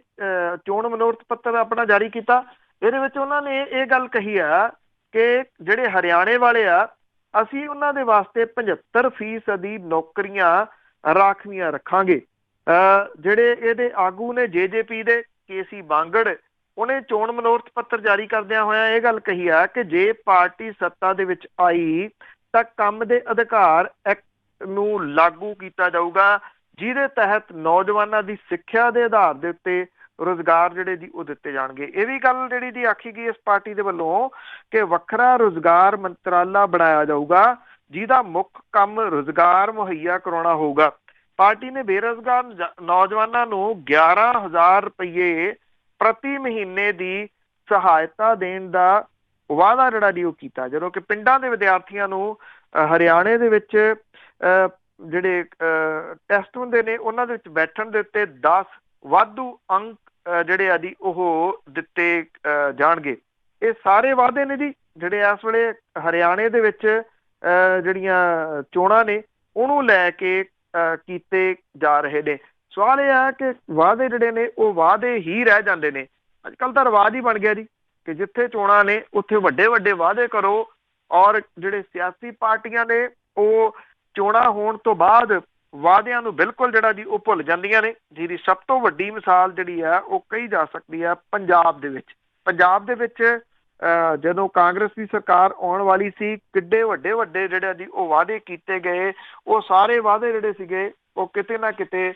ਚੋਣ ਮਨੋਰਥ ਪੱਤਰ ਆਪਣਾ ਜਾਰੀ ਕੀਤਾ। ਇਹਦੇ ਵਿੱਚ ਉਹਨਾਂ ਨੇ ਇਹ ਗੱਲ ਕਹੀ ਆ ਕਿ ਜਿਹੜੇ ਹਰਿਆਣੇ ਵਾਲੇ ਆ ਅਸੀਂ ਉਹਨਾਂ ਦੇ ਵਾਸਤੇ 75% ਨੌਕਰੀਆਂ ਰਾਖਵੀਆਂ ਰੱਖਾਂਗੇ। ਜਿਹੜੇ ਇਹਦੇ ਆਗੂ ਨੇ JJP ਦੇ KC ਬਾਂਗੜ, ਉਹਨੇ ਚੋਣ ਮਨੋਰਥ ਪੱਤਰ ਜਾਰੀ ਕਰਦਿਆਂ ਹੋਇਆ ਇਹ ਗੱਲ ਕਹੀ ਆ ਕਿ ਜੇ ਪਾਰਟੀ ਸੱਤਾ ਦੇ ਵਿੱਚ ਆਈ ਤਾਂ ਕੰਮ ਦੇ ਅਧਿਕਾਰ ਐਕਟ ਨੂੰ ਲਾਗੂ ਕੀਤਾ ਜਾਊਗਾ, ਜਿਹਦੇ ਤਹਿਤ ਨੌਜਵਾਨਾਂ ਦੀ ਸਿੱਖਿਆ ਦੇ ਆਧਾਰ ਦੇ ਉੱਤੇ ਰੁਜ਼ਗਾਰ ਜਿਹੜੇ ਜੀ ਉਹ ਦਿੱਤੇ ਜਾਣਗੇ। ਇਹ ਵੀ ਗੱਲ ਜਿਹੜੀ ਜੀ ਆਖੀ ਗਈ ਇਸ ਪਾਰਟੀ ਦੇ ਵੱਲੋਂ ਕਿ ਵੱਖਰਾ ਰੁਜ਼ਗਾਰ ਮੰਤਰਾਲਾ ਬਣਾਇਆ ਜਾਊਗਾ, ਜਿਹਦਾ ਮੁੱਖ ਕੰਮ ਰੁਜ਼ਗਾਰ ਮੁਹੱਈਆ ਕਰਾਉਣਾ ਹੋਊਗਾ। ਪਾਰਟੀ ਨੇ ਬੇਰੁਜ਼ਗਾਰ ਨੌਜਵਾਨਾਂ ਨੂੰ 11,000 ਰੁਪਏ ਪ੍ਰਤੀ ਮਹੀਨੇ ਦੀ ਸਹਾਇਤਾ ਦੇਣ ਦਾ ਵਾਅਦਾ ਜਿਹੜਾ ਜੀ ਉਹ ਕੀਤਾ, ਜਦੋਂ ਕਿ ਪਿੰਡਾਂ ਦੇ ਵਿਦਿਆਰਥੀਆਂ ਨੂੰ ਹਰਿਆਣੇ ਦੇ ਵਿੱਚ ਜਿਹੜੇ ਟੈਸਟ ਹੁੰਦੇ ਨੇ ਉਹਨਾਂ ਦੇ ਵਿੱਚ ਬੈਠਣ ਦੇ ਉੱਤੇ 10 ਵਾਧੂ ਅੰਕ ਜਿਹੜੇ ਆ ਜੀ ਉਹ ਦਿੱਤੇ ਜਾਣਗੇ। ਇਹ ਸਾਰੇ ਵਾਅਦੇ ਨੇ ਜੀ ਜਿਹੜੇ ਇਸ ਵੇਲੇ ਹਰਿਆਣੇ ਦੇ ਵਿੱਚ ਜਿਹੜੀਆਂ ਚੋਣਾਂ ਨੇ ਉਹਨੂੰ ਲੈ ਕੇ ਕੀਤੇ ਜਾ ਰਹੇ ਨੇ। ਸਵਾਲ ਇਹ ਹੈ ਕਿ ਵਾਅਦੇ ਜਿਹੜੇ ਨੇ ਉਹ ਵਾਅਦੇ ਹੀ ਰਹਿ ਜਾਂਦੇ ਨੇ। ਅੱਜ ਕੱਲ੍ਹ ਤਾਂ ਰਿਵਾਜ ਹੀ ਬਣ ਗਿਆ ਜੀ ਕਿ ਜਿੱਥੇ ਚੋਣਾਂ ਨੇ ਉੱਥੇ ਵੱਡੇ ਵੱਡੇ ਵਾਅਦੇ ਕਰੋ, ਔਰ ਜਿਹੜੇ ਸਿਆਸੀ ਪਾਰਟੀਆਂ ਨੇ ਉਹ ਚੋਣਾਂ ਹੋਣ ਤੋਂ ਬਾਅਦ ਵਾਅਦਿਆਂ ਨੂੰ ਬਿਲਕੁਲ ਜਿਹੜਾ ਜੀ ਉਹ ਭੁੱਲ ਜਾਂਦੀਆਂ ਨੇ। ਜਿਹਦੀ ਸਭ ਤੋਂ ਵੱਡੀ ਮਿਸਾਲ ਜਿਹੜੀ ਆ ਉਹ ਕਹੀ ਜਾ ਸਕਦੀ ਆ ਪੰਜਾਬ ਦੇ ਵਿੱਚ। ਪੰਜਾਬ ਦੇ ਵਿੱਚ ਜਦੋਂ ਕਾਂਗਰਸ ਦੀ ਸਰਕਾਰ ਆਉਣ ਵਾਲੀ ਸੀ, ਕਿੱਡੇ ਵੱਡੇ ਵੱਡੇ ਜਿਹੜੇ ਜੀ ਉਹ ਵਾਅਦੇ ਕੀਤੇ ਗਏ। ਉਹ ਸਾਰੇ ਵਾਅਦੇ ਜਿਹੜੇ ਸੀਗੇ ਉਹ ਕਿਤੇ ਨਾ ਕਿਤੇ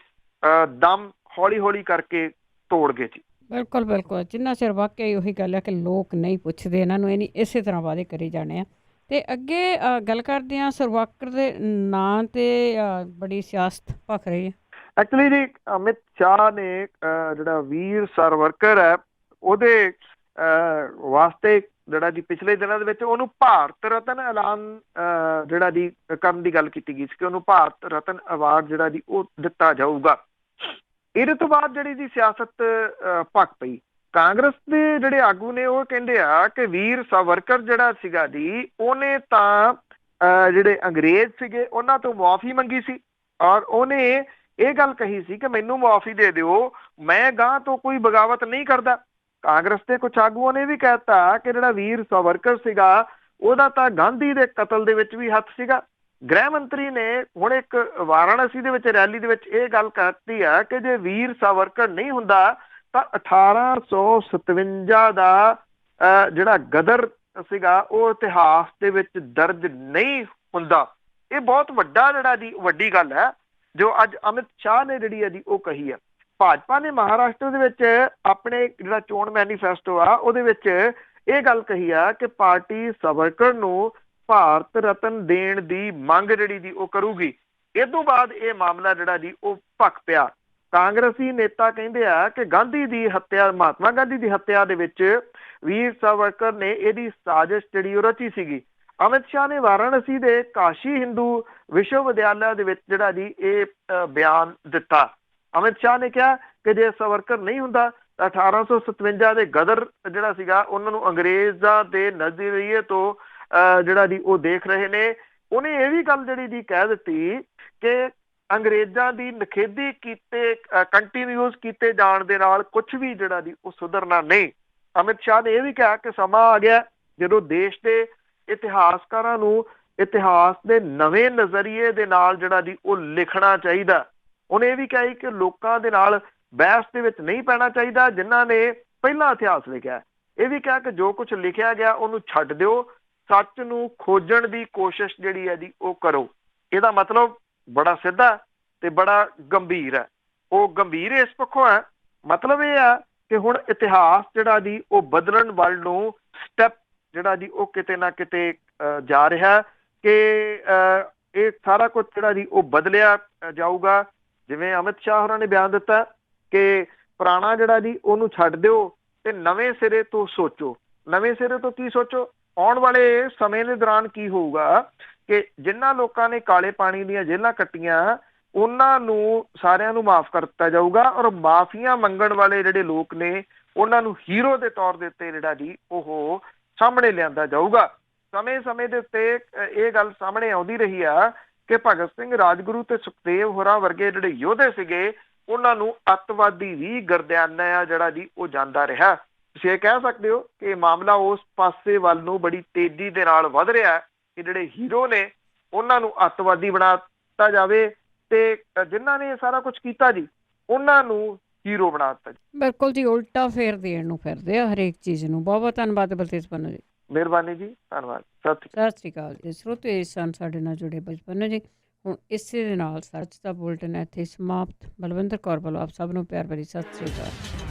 ਦਮ ਹੌਲੀ ਹੌਲੀ ਕਰਕੇ ਤੋੜ ਗਏ ਜੀ।
ਬਿਲਕੁਲ ਬਿਲਕੁਲ, ਜਿੰਨਾ ਚਿਰ ਵਾਕਿਆ ਉਹੀ ਗੱਲ ਹੈ ਕਿ ਲੋਕ ਨਹੀਂ ਪੁੱਛਦੇ ਇਹਨਾਂ ਨੂੰ, ਇਹ ਨਹੀਂ ਇਸੇ ਤਰ੍ਹਾਂ ਵਾਅਦੇ ਕਰੀ ਜਾਣੇ ਆ। ਤੇ ਅੱਗੇ ਗੱਲ ਕਰਦੇ ਹਾਂ ਸਰਵਾਕਰ ਦੇ ਨਾਂ ਤੇ ਬੜੀ ਸਿਆਸਤ ਭਖ ਰਹੀ ਹੈ।
ਐਕਚੁਅਲੀ ਜੀ ਅਮਿਤ ਸ਼ਾਹ ਨੇ ਜਿਹੜਾ ਵੀਰ ਸਾਵਰਕਰ ਹੈ ਉਹਦੇ ਵਾਸਤੇ ਜਿਹੜਾ ਜੀ ਪਿਛਲੇ ਦਿਨਾਂ ਦੇ ਵਿੱਚ ਉਹਨੂੰ ਭਾਰਤ ਰਤਨ ਐਲਾਨ ਜਿਹੜਾ ਜੀ ਕਰਨ ਦੀ ਗੱਲ ਕੀਤੀ ਗਈ ਸੀ ਕਿ ਉਹਨੂੰ ਭਾਰਤ ਰਤਨ ਅਵਾਰਡ ਜਿਹੜਾ ਜੀ ਉਹ ਦਿੱਤਾ ਜਾਊਗਾ। ਇਹਦੇ ਤੋਂ ਬਾਅਦ ਜਿਹੜੀ ਜੀ ਸਿਆਸਤ ਭਖ ਪਈ। ਕਾਂਗਰਸ ਦੇ ਜਿਹੜੇ ਆਗੂ ਨੇ ਉਹ ਕਹਿੰਦੇ ਆ ਕਿ ਵੀਰ ਸਾਵਰਕਰ ਜਿਹੜਾ ਸੀਗਾ ਜੀ ਉਹਨੇ ਤਾਂ ਜਿਹੜੇ ਅੰਗਰੇਜ਼ ਸੀਗੇ ਉਹਨਾਂ ਤੋਂ ਮੁਆਫੀ ਮੰਗੀ ਸੀ, ਔਰ ਉਹਨੇ ਇਹ ਗੱਲ ਕਹੀ ਸੀ ਕਿ ਮੈਨੂੰ ਮੁਆਫੀ ਦੇ ਦਿਓ, ਮੈਂ ਗਾਂ ਤੋਂ ਕੋਈ ਬਗਾਵਤ ਨਹੀਂ ਕਰਦਾ। ਕਾਂਗਰਸ ਦੇ ਕੁਛ ਆਗੂਆਂ ਨੇ ਵੀ ਕਹਿਤਾ ਕਿ ਜਿਹੜਾ ਵੀਰ ਸਾਵਰਕਰ ਸੀਗਾ ਉਹਦਾ ਤਾਂ ਗਾਂਧੀ ਦੇ ਕਤਲ ਦੇ ਵਿੱਚ ਵੀ ਹੱਥ ਸੀਗਾ। ਗ੍ਰਹਿ ਮੰਤਰੀ ਨੇ ਹੁਣ ਇੱਕ ਵਾਰਾਣਸੀ ਦੇ ਵਿੱਚ ਰੈਲੀ ਦੇ ਵਿੱਚ ਇਹ ਗੱਲ ਕਹਿਤੀ ਆ ਕਿ ਜੇ ਵੀਰ ਸਾਵਰਕਰ ਨਹੀਂ ਹੁੰਦਾ ਤਾਂ 1857 ਦਾ ਜਿਹੜਾ ਗਦਰ ਸੀਗਾ ਉਹ ਇਤਿਹਾਸ ਦੇ ਵਿੱਚ ਦਰਜ ਨਹੀਂ ਹੁੰਦਾ। ਇਹ ਬਹੁਤ ਵੱਡਾ ਜਿਹੜਾ ਜੀ ਵੱਡੀ ਗੱਲ ਹੈ ਜੋ ਅੱਜ ਅਮਿਤ ਸ਼ਾਹ ਨੇ ਜਿਹੜੀ ਹੈ ਜੀ ਉਹ ਕਹੀ ਹੈ। ਭਾਜਪਾ ਨੇ ਮਹਾਰਾਸ਼ਟਰ ਦੇ ਵਿੱਚ ਆਪਣੇ ਜਿਹੜਾ ਚੋਣ ਮੈਨੀਫੈਸਟੋ ਆ ਉਹਦੇ ਵਿੱਚ ਇਹ ਗੱਲ ਕਹੀ ਆ ਕਿ ਪਾਰਟੀ ਸਾਵਰਕਰ ਨੂੰ ਭਾਰਤ ਰਤਨ ਦੇਣ ਦੀ ਮੰਗ ਜਿਹੜੀ ਜੀ ਉਹ ਕਰੂਗੀ। ਇਸ ਤੋਂ ਬਾਅਦ ਇਹ ਮਾਮਲਾ ਜਿਹੜਾ ਜੀ ਉਹ ਭਖ ਪਿਆ। ਕਾਂਗਰਸੀ ਨੇਤਾ ਕਹਿੰਦੇ ਆ ਕਿ ਗਾਂਧੀ ਦੀ ਹੱਤਿਆ, ਮਹਾਤਮਾ ਗਾਂਧੀ ਦੀ ਹੱਤਿਆ ਦੇ ਵਿੱਚ ਵੀਰ ਸਾਵਰਕਰ ਨੇ ਇਹਦੀ ਸਾਜ਼ਿਸ਼ ਜਿਹੜੀ ਉਹ ਰਚੀ ਸੀਗੀ। ਅਮਿਤ ਸ਼ਾਹ ਨੇ ਵਾਰਾਣਸੀ ਦੇ ਕਾਸ਼ੀ ਹਿੰਦੂ ਵਿਸ਼ਵ ਵਿਦਿਆਲਿਆ ਦੇ ਵਿੱਚ ਜਿਹੜਾ ਜੀ ਇਹ ਬਿਆਨ ਦਿੱਤਾ। ਅਮਿਤ ਸ਼ਾਹ ਨੇ ਕਿਹਾ ਕਿ ਜੇ ਸਾਵਰਕਰ ਨਹੀਂ ਹੁੰਦਾ ਤਾਂ 1857 ਦੇ ਗਦਰ ਜਿਹੜਾ ਸੀਗਾ ਉਹਨਾਂ ਨੂੰ ਅੰਗਰੇਜ਼ਾਂ ਦੇ ਨਜ਼ਰੀਏ ਤੋਂ ਜਿਹੜਾ ਜੀ ਉਹ ਦੇਖ ਰਹੇ ਨੇ। ਉਹਨੇ ਇਹ ਵੀ ਗੱਲ ਜਿਹੜੀ ਜੀ ਕਹਿ ਦਿੱਤੀ ਕਿ ਅੰਗਰੇਜ਼ਾਂ ਦੀ ਨਖੇਦੀ ਕੀਤੇ ਕੰਟੀਨਿਊਸ ਕੀਤੇ ਜਾਣ ਦੇ ਨਾਲ ਕੁਝ ਵੀ ਜਿਹੜਾ ਜੀ ਉਹ ਸੁਧਰਨਾ ਨਹੀਂ। ਅਮਿਤ ਸ਼ਾਹ ਨੇ ਇਹ ਵੀ ਕਿਹਾ ਕਿ ਸਮਾਂ ਆ ਗਿਆ ਜਦੋਂ ਦੇਸ਼ ਦੇ ਇਤਿਹਾਸਕਾਰਾਂ ਨੂੰ ਇਤਿਹਾਸ ਦੇ ਨਵੇਂ ਨਜ਼ਰੀਏ ਦੇ ਨਾਲ ਜਿਹੜਾ ਜੀ ਉਹ ਲਿਖਣਾ ਚਾਹੀਦਾ। ਉਹਨੇ ਇਹ ਵੀ ਕਿਹਾ ਕਿ ਲੋਕਾਂ ਦੇ ਨਾਲ ਬਹਿਸ ਦੇ ਵਿੱਚ ਨਹੀਂ ਪੈਣਾ ਚਾਹੀਦਾ ਜਿਨ੍ਹਾਂ ਨੇ ਪਹਿਲਾਂ ਇਤਿਹਾਸ ਲਿਖਿਆ। ਇਹ ਵੀ ਕਿਹਾ ਕਿ ਜੋ ਕੁਝ ਲਿਖਿਆ ਗਿਆ ਉਹਨੂੰ ਛੱਡ ਦਿਓ, ਸੱਚ ਨੂੰ ਖੋਜਣ ਦੀ ਕੋਸ਼ਿਸ਼ ਜਿਹੜੀ ਹੈ ਜੀ ਉਹ ਕਰੋ। ਇਹਦਾ ਮਤਲਬ ਬੜਾ ਸਿੱਧਾ ਤੇ ਬੜਾ ਗੰਭੀਰ ਹੈ। ਉਹ ਗੰਭੀਰ ਇਸ ਪੱਖੋਂ ਹੈ, ਮਤਲਬ ਇਹ ਆ ਕਿ ਹੁਣ ਇਤਿਹਾਸ ਜਿਹੜਾ ਜੀ ਉਹ ਬਦਲਣ ਵੱਲ ਨੂੰ ਸਟੈਪ ਜਿਹੜਾ ਜੀ ਉਹ ਕਿਤੇ ਨਾ ਕਿਤੇ ਜਾ ਰਿਹਾ ਕਿ ਇਹ ਸਾਰਾ ਕੁਝ ਜਿਹੜਾ ਜੀ ਉਹ ਬਦਲਿਆ ਜਾਊਗਾ। ਜਿਵੇਂ ਅਮਿਤ ਸ਼ਾਹ ਹੋਰਾਂ ਨੇ ਬਿਆਨ ਦਿੱਤਾ ਕਿ ਪੁਰਾਣਾ ਜਿਹੜਾ ਜੀ ਉਹਨੂੰ ਛੱਡ ਦਿਓ ਤੇ ਨਵੇਂ ਸਿਰੇ ਤੋਂ ਸੋਚੋ। ਨਵੇਂ ਸਿਰੇ ਤੋਂ ਕੀ ਸੋਚੋ? ਆਉਣ ਵਾਲੇ ਸਮੇਂ ਦੇ ਦੌਰਾਨ ਕੀ ਹੋਊਗਾ ਕਿ ਜਿਨ੍ਹਾਂ ਲੋਕਾਂ ਨੇ ਕਾਲੇ ਪਾਣੀ ਦੀਆਂ ਜੇਲ੍ਹਾਂ ਕੱਟੀਆਂ ਉਹਨਾਂ ਨੂੰ ਸਾਰਿਆਂ ਨੂੰ ਮਾਫ ਕਰ ਦਿੱਤਾ ਜਾਊਗਾ, ਔਰ ਮਾਫੀਆਂ ਮੰਗਣ ਵਾਲੇ ਜਿਹੜੇ ਲੋਕ ਨੇ ਉਹਨਾਂ ਨੂੰ ਹੀਰੋ ਦੇ ਤੌਰ ਦੇ ਉੱਤੇ ਜਿਹੜਾ ਜੀ ਉਹ ਸਾਹਮਣੇ ਲਿਆਂਦਾ ਜਾਊਗਾ। ਸਮੇਂ ਦੇ ਉੱਤੇ ਇਹ ਗੱਲ ਸਾਹਮਣੇ ਆਉਂਦੀ ਰਹੀ ਆ ਕਿ ਭਗਤ ਸਿੰਘ, ਰਾਜਗੁਰੂ ਤੇ ਸੁਖਦੇਵ ਹੋਰਾਂ ਵਰਗੇ ਜਿਹੜੇ ਯੋਧੇ ਸੀਗੇ ਉਹਨਾਂ ਨੂੰ ਅੱਤਵਾਦੀ ਵੀ ਗਰਦਾਨਿਆ ਜਿਹੜਾ ਜੀ ਉਹ ਜਾਂਦਾ ਰਿਹਾ। ਤੁਸੀਂ ਇਹ ਕਹਿ ਸਕਦੇ ਹੋ ਕਿ ਮਾਮਲਾ ਉਸ ਪਾਸੇ ਵੱਲ ਨੂੰ ਬੜੀ ਤੇਜ਼ੀ ਦੇ ਨਾਲ ਵੱਧ ਰਿਹਾ ਕਿ ਜਿਹੜੇ ਹੀਰੋ ਨੇ ਉਹਨਾਂ ਨੂੰ ਅੱਤਵਾਦੀ ਬਣਾ ਦਿੱਤਾ ਜਾਵੇ ਤੇ ਜਿਨ੍ਹਾਂ ਨੇ ਇਹ ਸਾਰਾ ਕੁਝ ਕੀਤਾ ਜੀ ਉਹਨਾਂ ਨੂੰ ਹੀਰੋ ਬਣਾ ਦਿੱਤਾ ਜੀ।
ਬਿਲਕੁਲ ਜੀ, ਉਲਟਾ ਫੇਰ ਦੇਣ ਨੂੰ ਫਿਰਦੇ ਆ ਹਰੇਕ ਚੀਜ਼ ਨੂੰ। ਬਹੁਤ ਬਹੁਤ ਧੰਨਵਾਦ ਬਲਤੇਜ ਪੰਨੂ ਜੀ।
ਮਿਹਰਬਾਨੀ ਜੀ, ਧੰਨਵਾਦ, ਸਤਿ ਸ਼੍ਰੀ ਅਕਾਲ।
ਸਤਿ ਸ਼੍ਰੀ ਅਕਾਲ ਜੀ। ਸਰੋਤੇ ਸਨ ਸਾਡੇ ਨਾਲ ਜੁੜੇ ਬਚਪਨ ਜੀ। ਹੁਣ ਇਸੇ ਦੇ ਨਾਲ ਸੱਚ ਦਾ ਬੁਲਟਨ ਇੱਥੇ ਸਮਾਪਤ। ਬਲਵਿੰਦਰ ਕੌਰ ਵੱਲੋਂ ਆਪ ਸਭ ਨੂੰ ਪਿਆਰ ਭਰੀ ਸਤਿ ਸ਼੍ਰੀ ਅਕਾਲ।